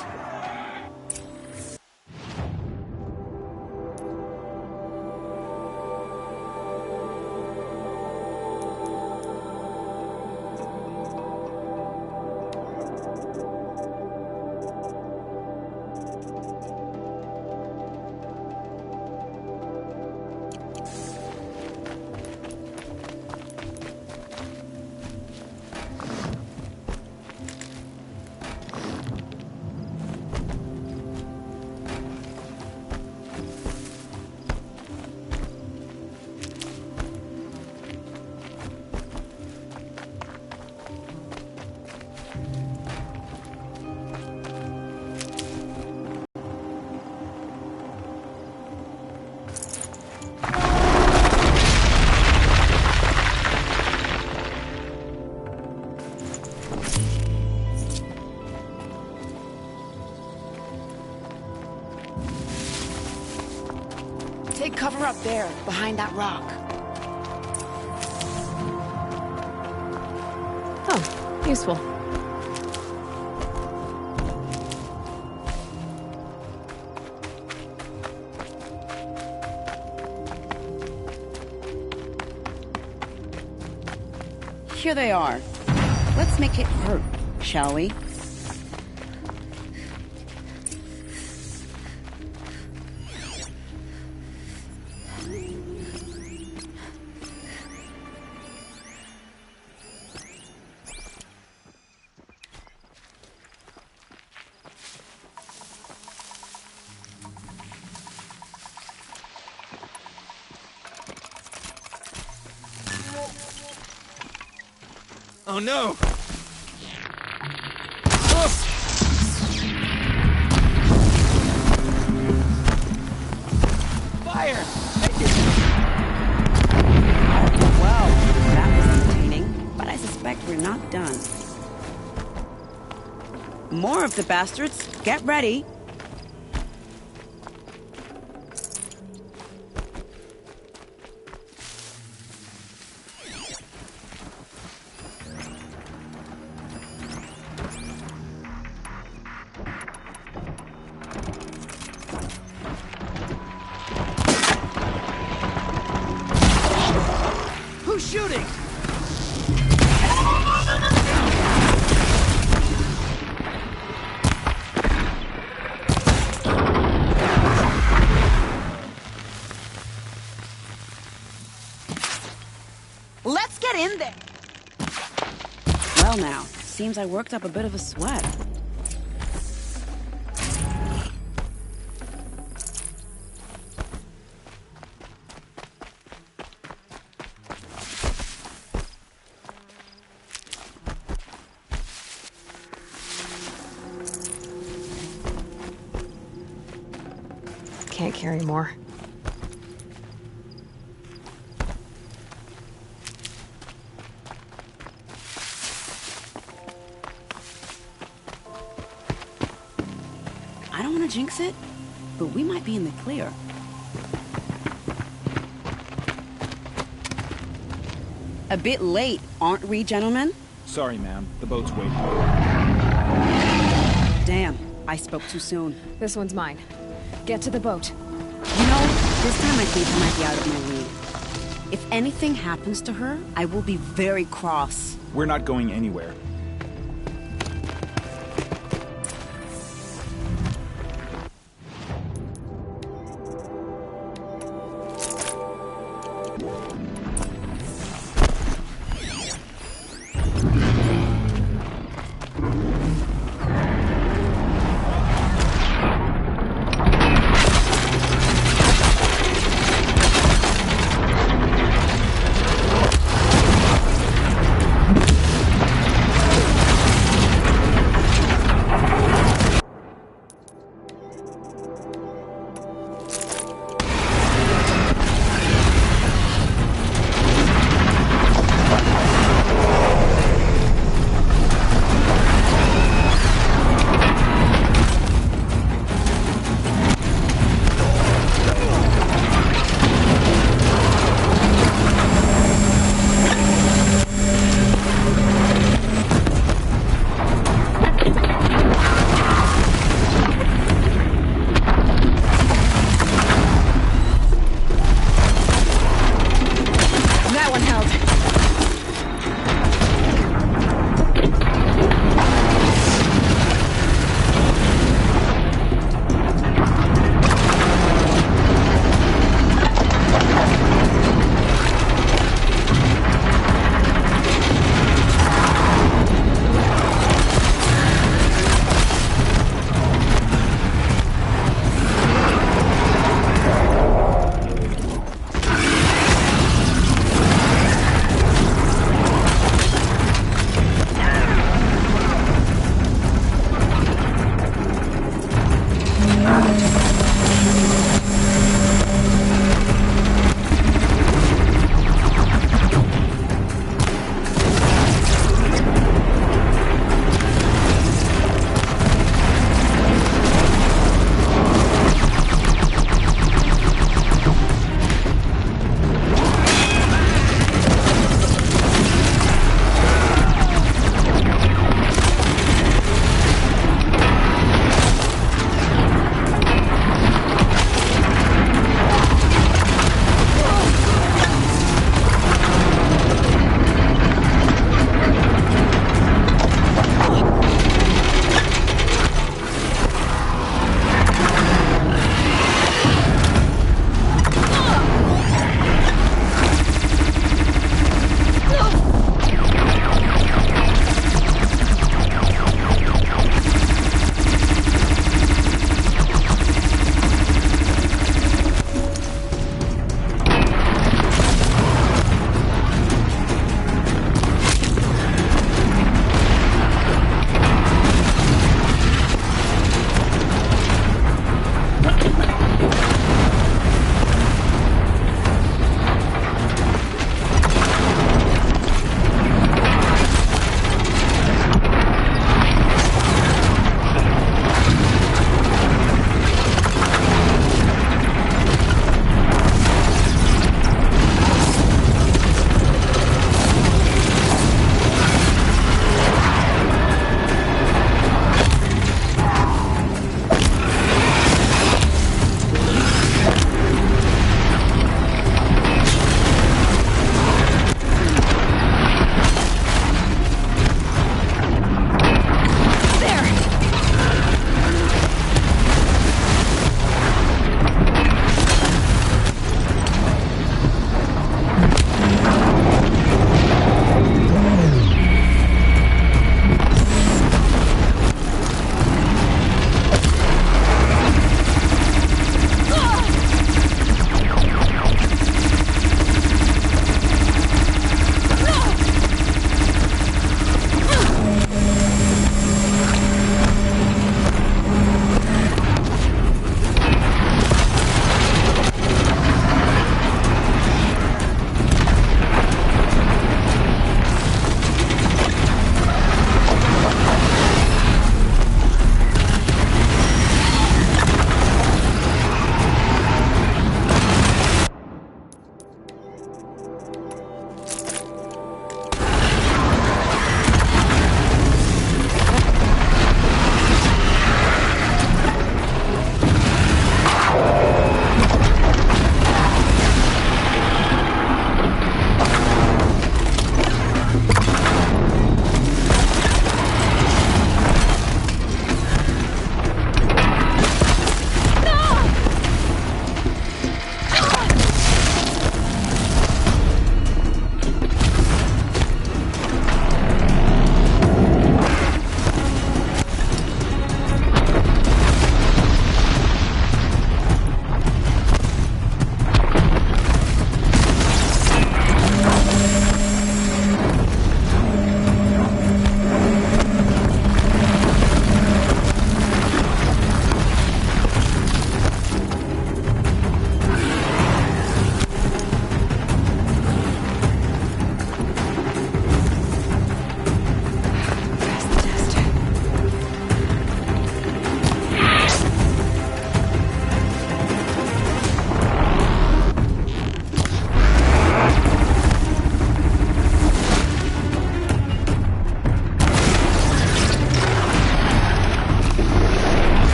Take cover up there, behind that rock. Oh, useful. Here they are. Let's make it hurt, shall we? Oh no! Fire! Well, that was entertaining, but I suspect we're not done. More of the bastards. Get ready. Who's shooting? Let's get in there. Well now, seems I worked up a bit of a sweat. carry more. I don't want to jinx it, but we might be in the clear. A bit late, aren't we, gentlemen? Sorry, ma'am. The boat's waiting. Damn, I spoke too soon. This one's mine. Get to the boat. You know, this time I think I might be out of my league. If anything happens to her, I will be very cross. We're not going anywhere.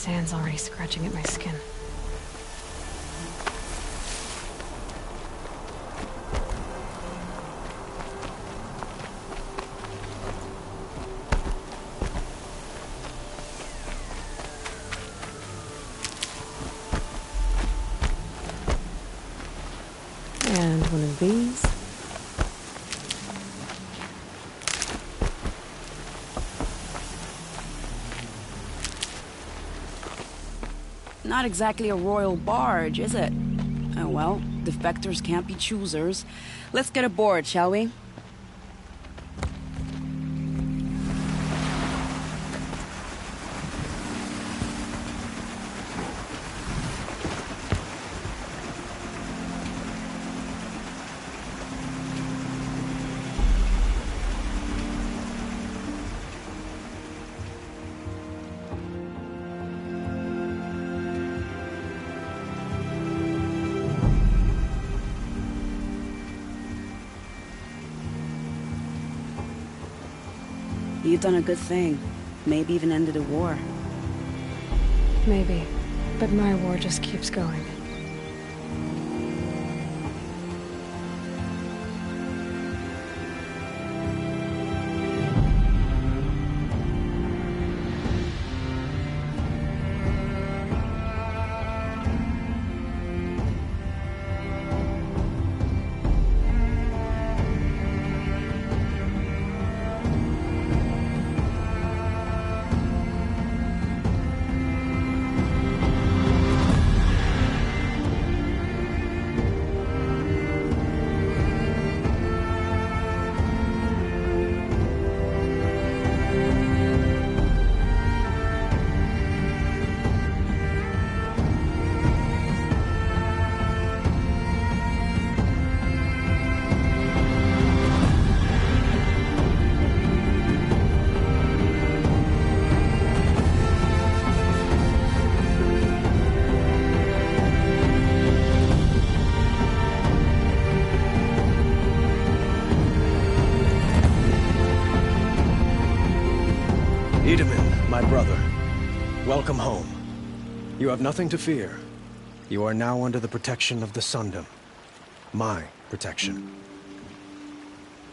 sand's already scratching at my skin. And one of these. Not exactly a royal barge, is it? Oh well, defectors can't be choosers. Let's get aboard, shall we? You've done a good thing. Maybe even ended a war. Maybe. But my war just keeps going. My brother, welcome home. You have nothing to fear. You are now under the protection of the Sundom. My protection.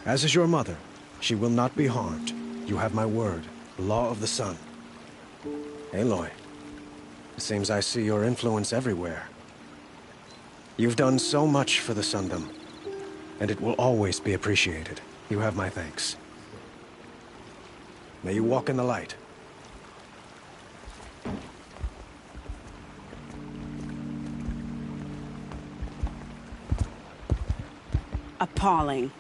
As is your mother, she will not be harmed. You have my word, the law of the sun. Aloy, it seems I see your influence everywhere. You've done so much for the Sundom, and it will always be appreciated. You have my thanks. May you walk in the light. Appalling.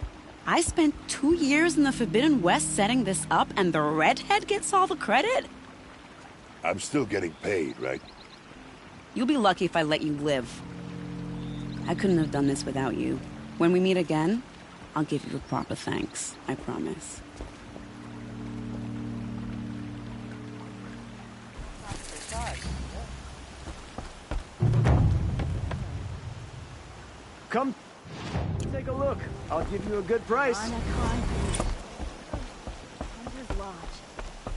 I spent 2 years in the Forbidden West setting this up, and the redhead gets all the credit? I'm still getting paid, right? You'll be lucky if I let you live. I couldn't have done this without you. When we meet again, I'll give you a proper thanks. I promise. Come, take a look. I'll give you a good price.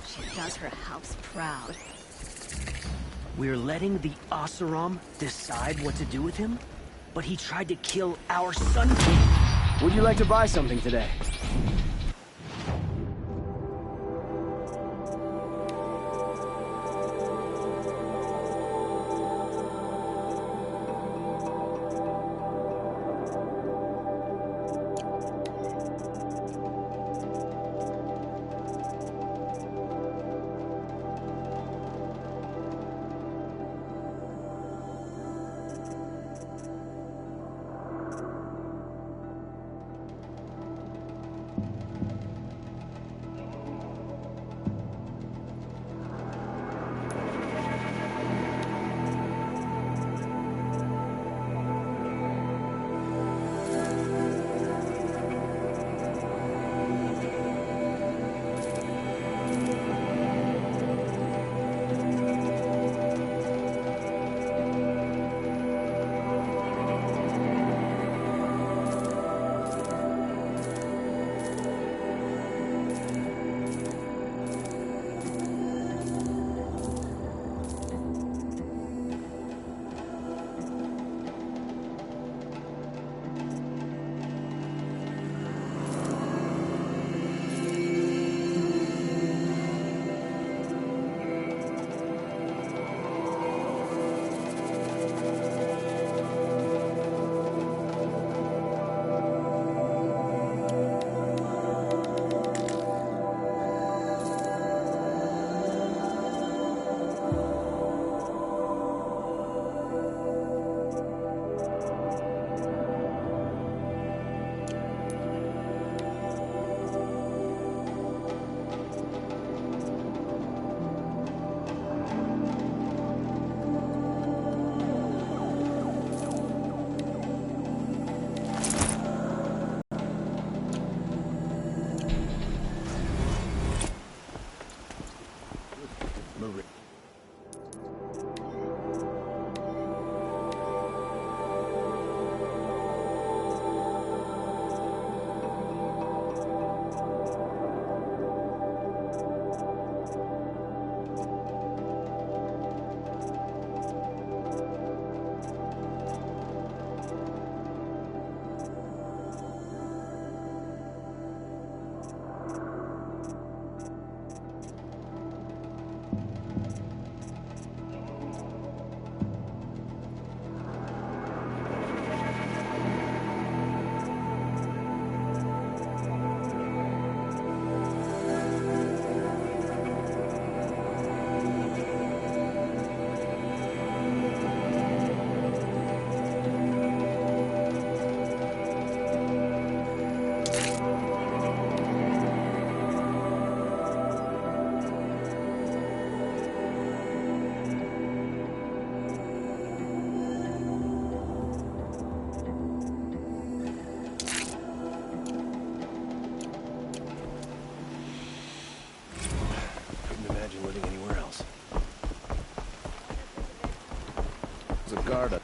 She does her house proud. We're letting the Oseram decide what to do with him? But he tried to kill our Sun King. Would you like to buy something today? the... Guard.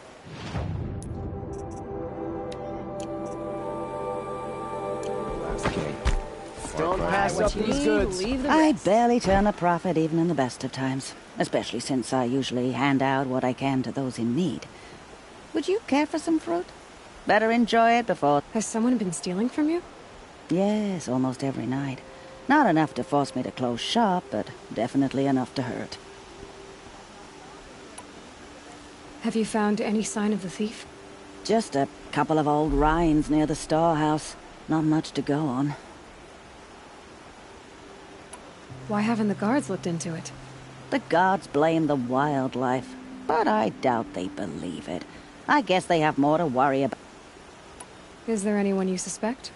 Don't pass up these goods. I barely turn a profit even in the best of times, especially since I usually hand out what I can to those in need. Would you care for some fruit? Better enjoy it before... Has someone been stealing from you? Yes, almost every night. Not enough to force me to close shop, but definitely enough to hurt. Have you found any sign of the thief? Just a couple of old rinds near the storehouse. Not much to go on. Why haven't the guards looked into it? The guards blame the wildlife, but I doubt they believe it. I guess they have more to worry about. Is there anyone you suspect?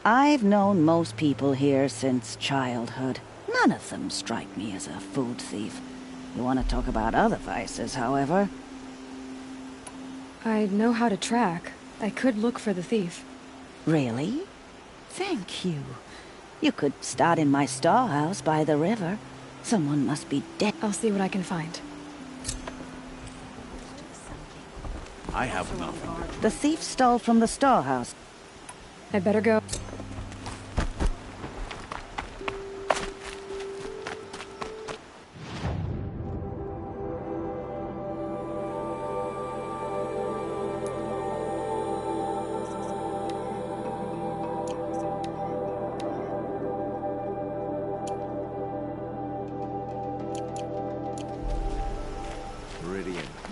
I've known most people here since childhood. None of them strike me as a food thief. You want to talk about other vices, however? I know how to track. I could look for the thief. Really? Thank you. You could start in my storehouse by the river. Someone must be dead. I'll see what I can find. I have nothing. The thief stole from the storehouse. I'd better go.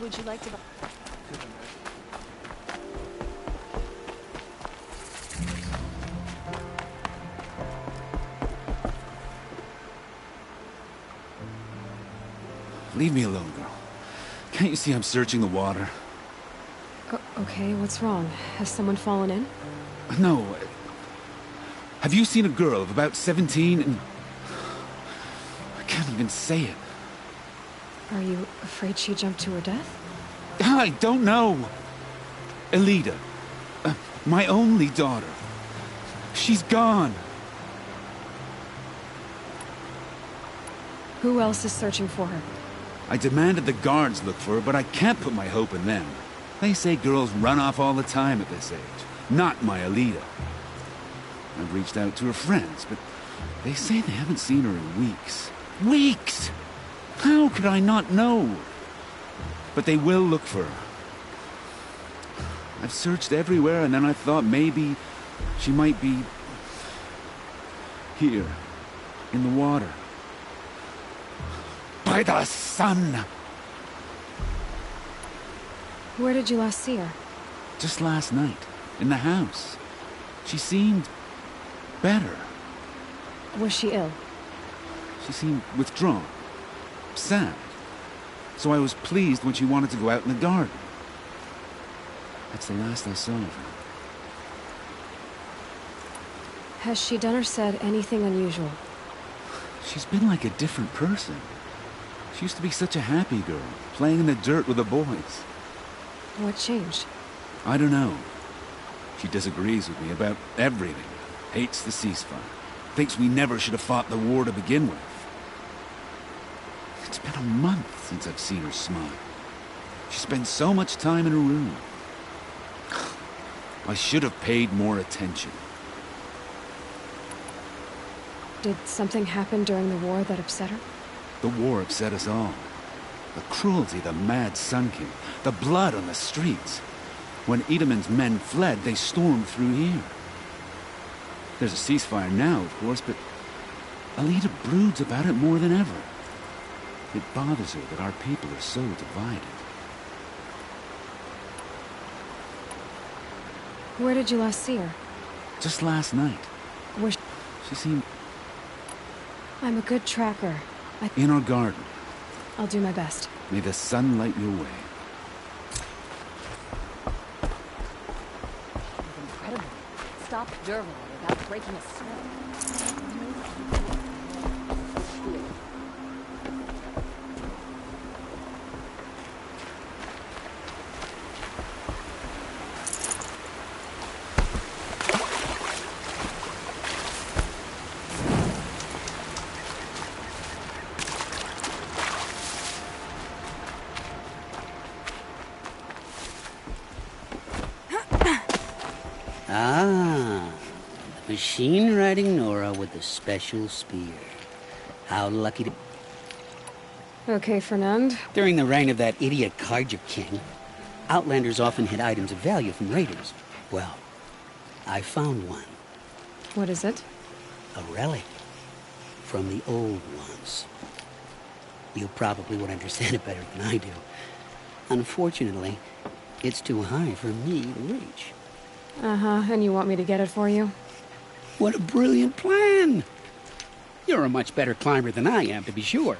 Would you like to... Leave me alone, girl. Can't you see I'm searching the water? Okay, what's wrong? Has someone fallen in? No. Have you seen a girl of about 17 and... I can't even say it. Are you afraid she jumped to her death? I don't know. Elida. My only daughter. She's gone. Who else is searching for her? I demanded the guards look for her, but I can't put my hope in them. They say girls run off all the time at this age. Not my Elida. I've reached out to her friends, but they say they haven't seen her in weeks. Weeks! How could I not know? But they will look for her. I've searched everywhere, and then I thought maybe she might be here, in the water. By the sun! Where did you last see her? Just last night, in the house. She seemed better. Was she ill? She seemed withdrawn, sad. So I was pleased when she wanted to go out in the garden. That's the last I saw of her. Has she done or said anything unusual? She's been like a different person. She used to be such a happy girl, playing in the dirt with the boys. What changed? I don't know. She disagrees with me about everything. Hates the ceasefire. Thinks we never should have fought the war to begin with. It's been a month since I've seen her smile. She spends so much time in her room. I should have paid more attention. Did something happen during the war that upset her? The war upset us all. The cruelty of the mad Sun King, the blood on the streets. When Itaman's men fled, they stormed through here. There's a ceasefire now, of course, but Alita broods about it more than ever. It bothers her that our people are so divided. Where did you last see her? Just last night. She seemed... I'm a good tracker. in our garden. I'll do my best. May the sun light your way. Incredible. Stop Derval without breaking a sweat. Ah, the machine-riding Nora with the special spear. How lucky to... Okay, Fernand. During the reign of that idiot Carja King, Outlanders often hid items of value from raiders. Well, I found one. What is it? A relic. From the old ones. You probably would understand it better than I do. Unfortunately, it's too high for me to reach. Uh-huh, and you want me to get it for you? What a brilliant plan! You're a much better climber than I am, to be sure.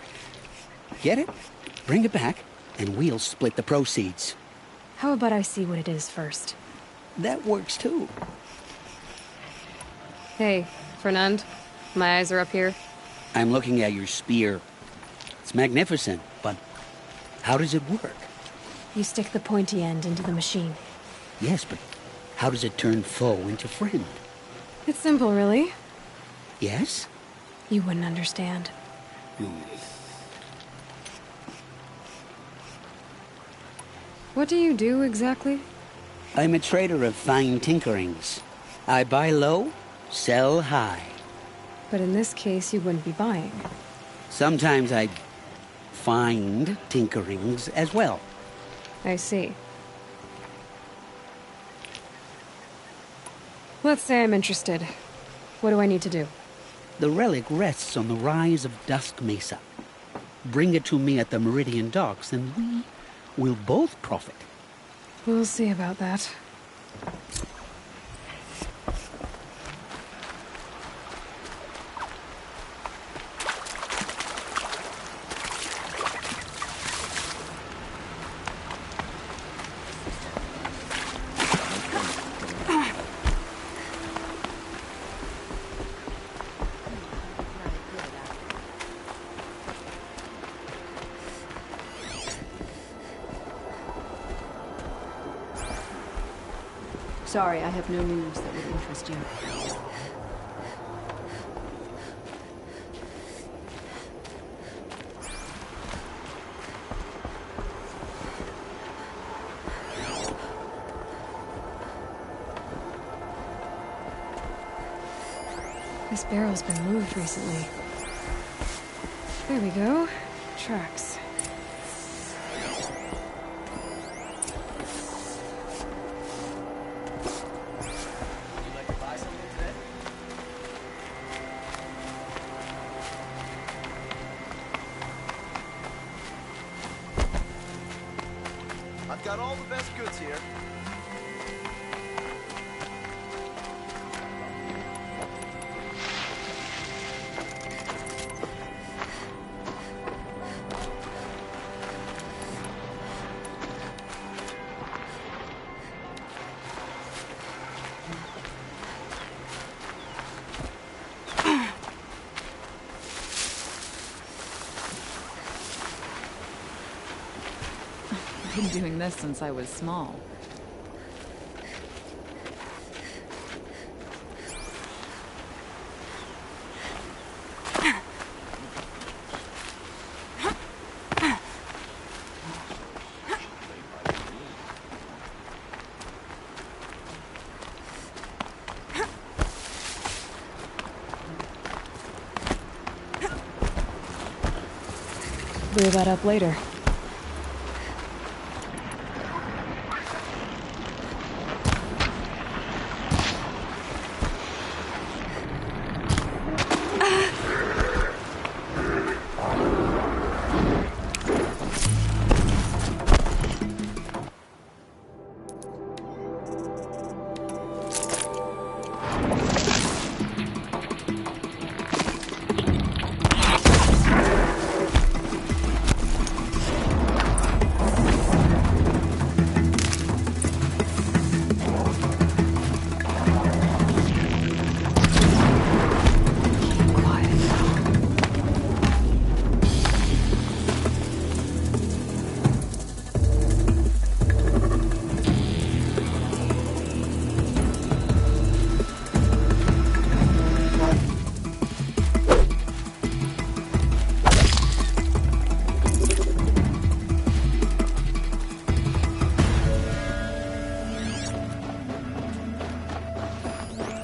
Get it, bring it back, and we'll split the proceeds. How about I see what it is first? That works too. Hey, Fernand. My eyes are up here. I'm looking at your spear. It's magnificent, but how does it work? You stick the pointy end into the machine. Yes, but how does it turn foe into friend? It's simple, really. Yes? You wouldn't understand. What do you do, exactly? I'm a trader of fine tinkerings. I buy low, sell high. But in this case, you wouldn't be buying. Sometimes I find tinkerings as well. I see. Let's say I'm interested. What do I need to do? The relic rests on the rise of Dusk Mesa. Bring it to me at the Meridian Docks, and we will both profit. We'll see about that. Sorry, I have no news that would interest you. This barrel's been moved recently. There we go. Tracks. Got all the best goods here. I've been doing this since I was small. clear that up later.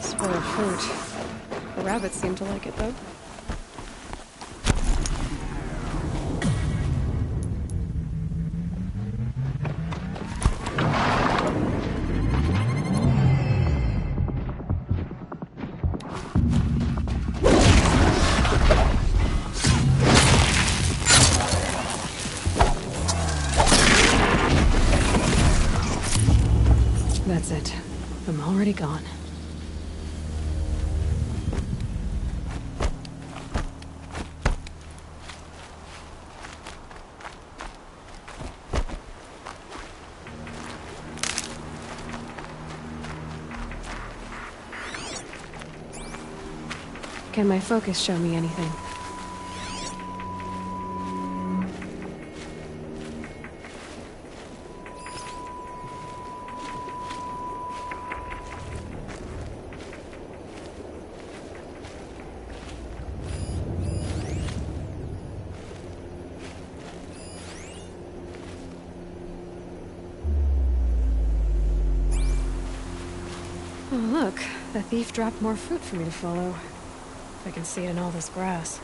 Spoiled fruit. The rabbits seem to like it, though. That's it. I'm already gone. Can my focus show me anything? Oh, look. The thief dropped more fruit for me to follow. If I can see it in all this grass.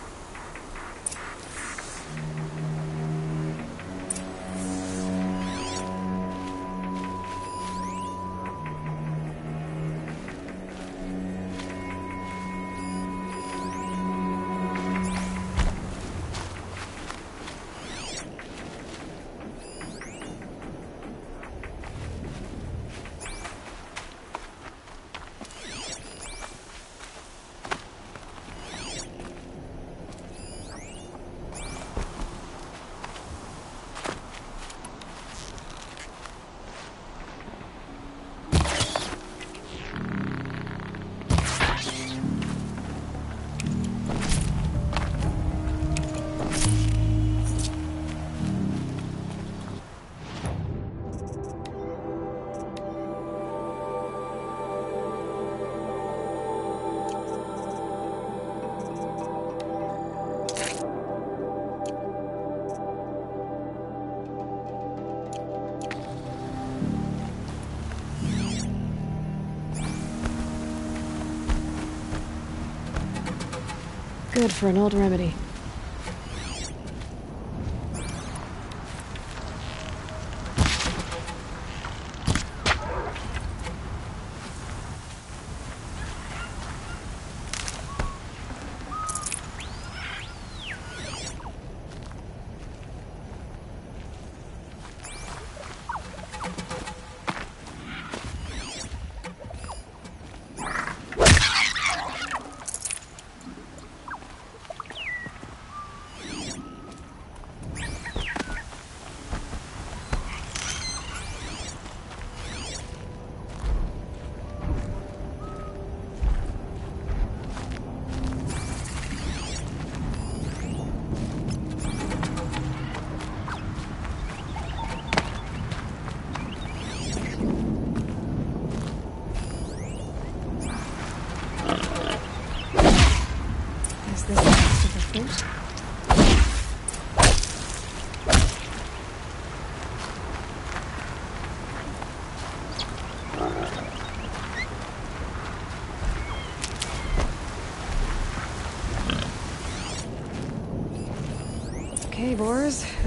Good for an old remedy.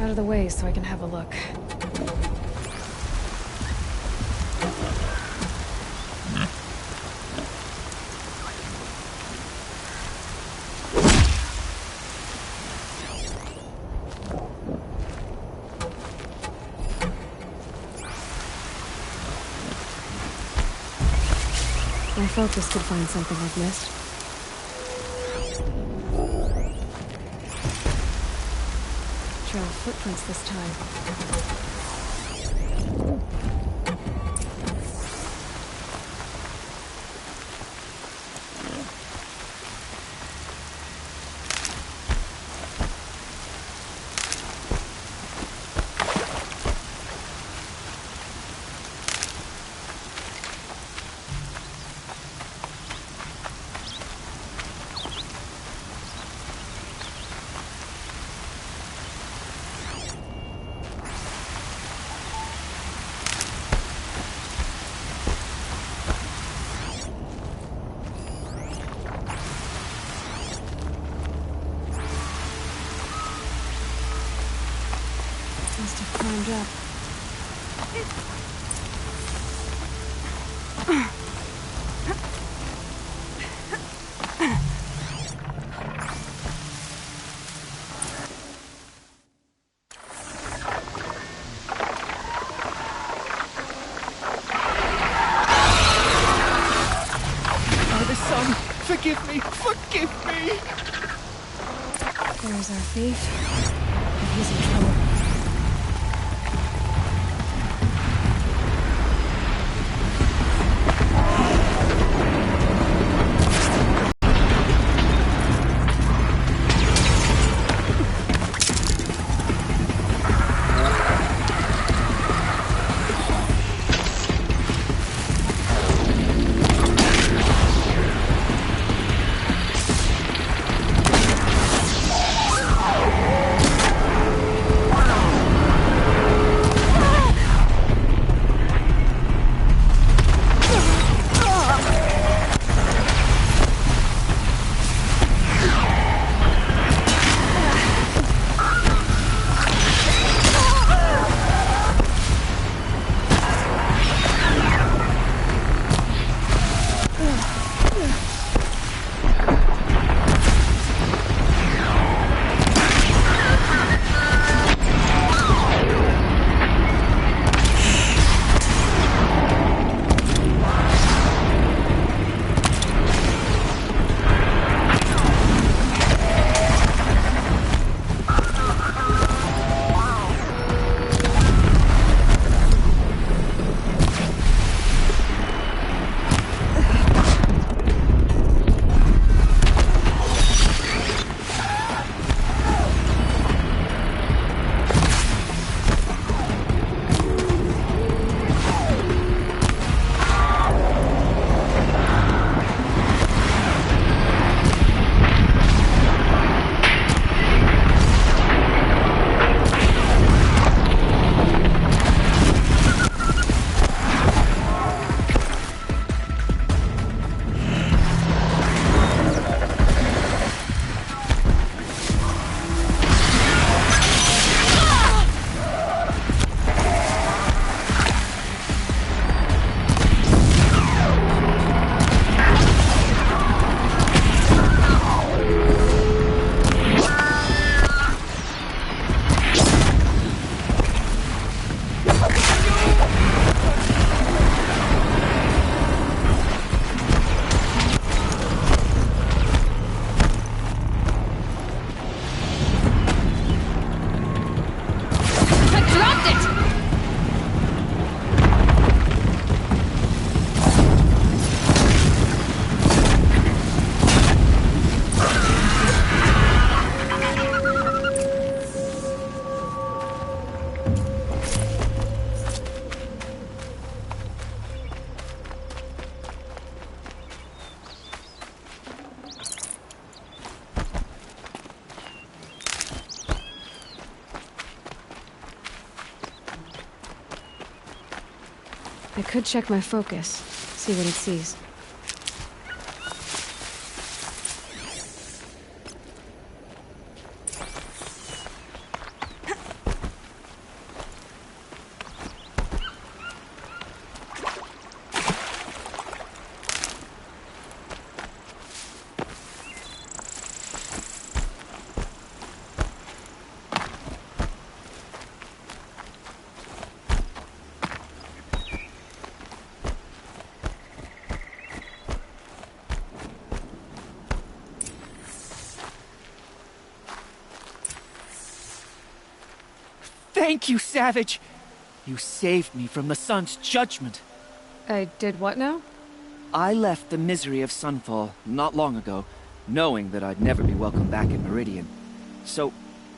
Out of the way so I can have a look. My focus could find something I've missed. Trail of footprints this time. Must have climbed up. Father, son, forgive me! Forgive me! There's our thief. And he's in trouble. I could check my focus, see what it sees. Thank you, Savage! You saved me from the sun's judgment. I did what now? I left the misery of Sunfall not long ago, knowing that I'd never be welcome back in Meridian. So,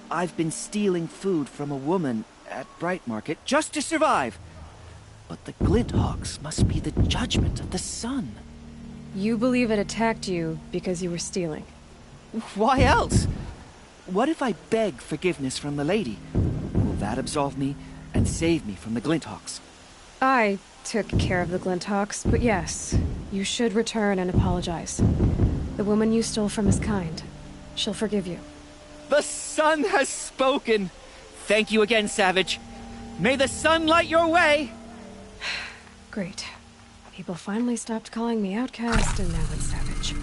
I've been stealing food from a woman at Bright Market just to survive. But the Glinthawks must be the judgment of the sun. You believe it attacked you because you were stealing? Why else? What if I beg forgiveness from the lady? Will that absolve me and save me from the Glinthawks? I took care of the Glinthawks, but yes, you should return and apologize. The woman you stole from is kind. She'll forgive you. The sun has spoken! Thank you again, Savage. May the sun light your way! Great. People finally stopped calling me outcast, and now it's Savage.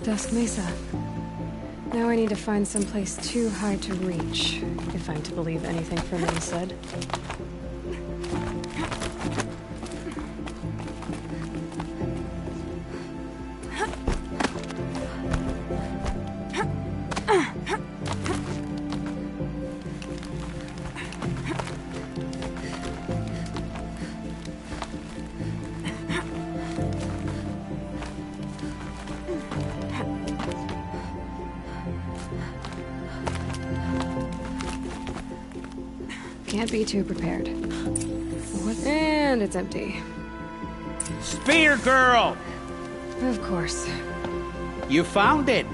Dusk Mesa. Now I need to find someplace too high to reach, if I'm to believe anything Fernand said. Can't be too prepared. And it's empty. Spear Girl! Of course. You found it.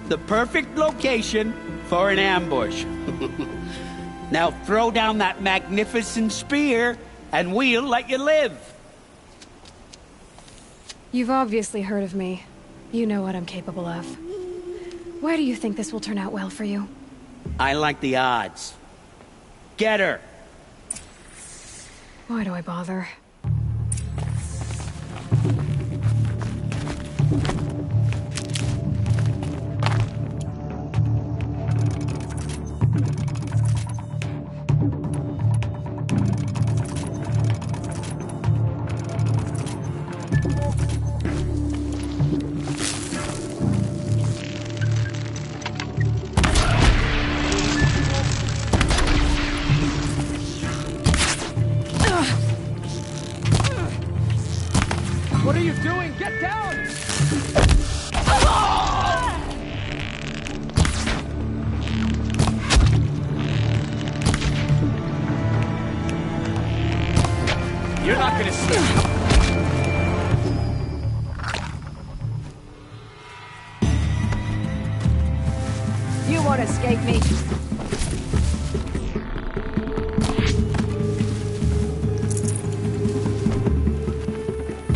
The perfect location for an ambush. Now throw down that magnificent spear, and we'll let you live. You've obviously heard of me. You know what I'm capable of. Why do you think this will turn out well for you? I like the odds. Get her! Why do I bother? What are you doing? Get down! You're not gonna stop. You won't escape me.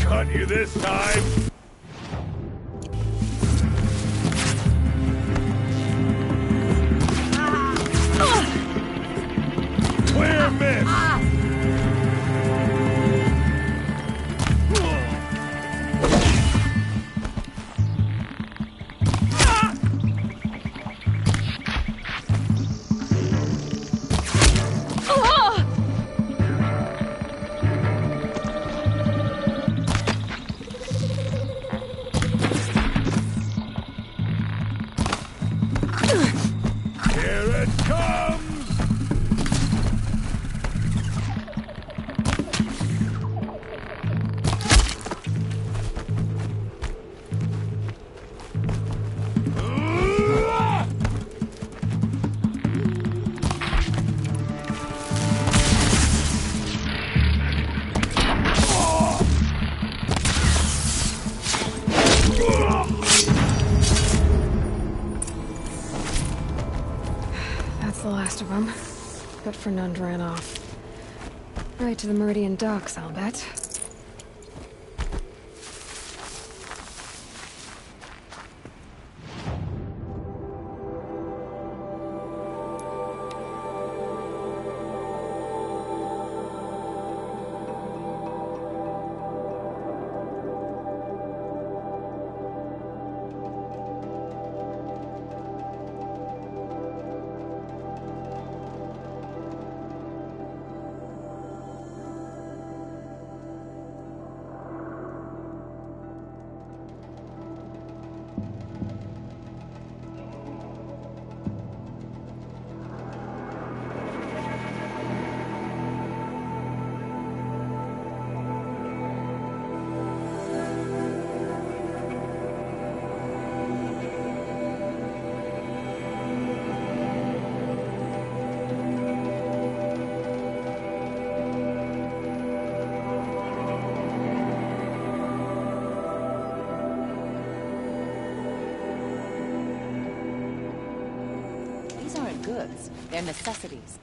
Got you this time. Clear miss. Here it comes! That's the last of them. But Fernand ran off. Right to the Meridian docks, I'll bet. These aren't goods. They're necessities.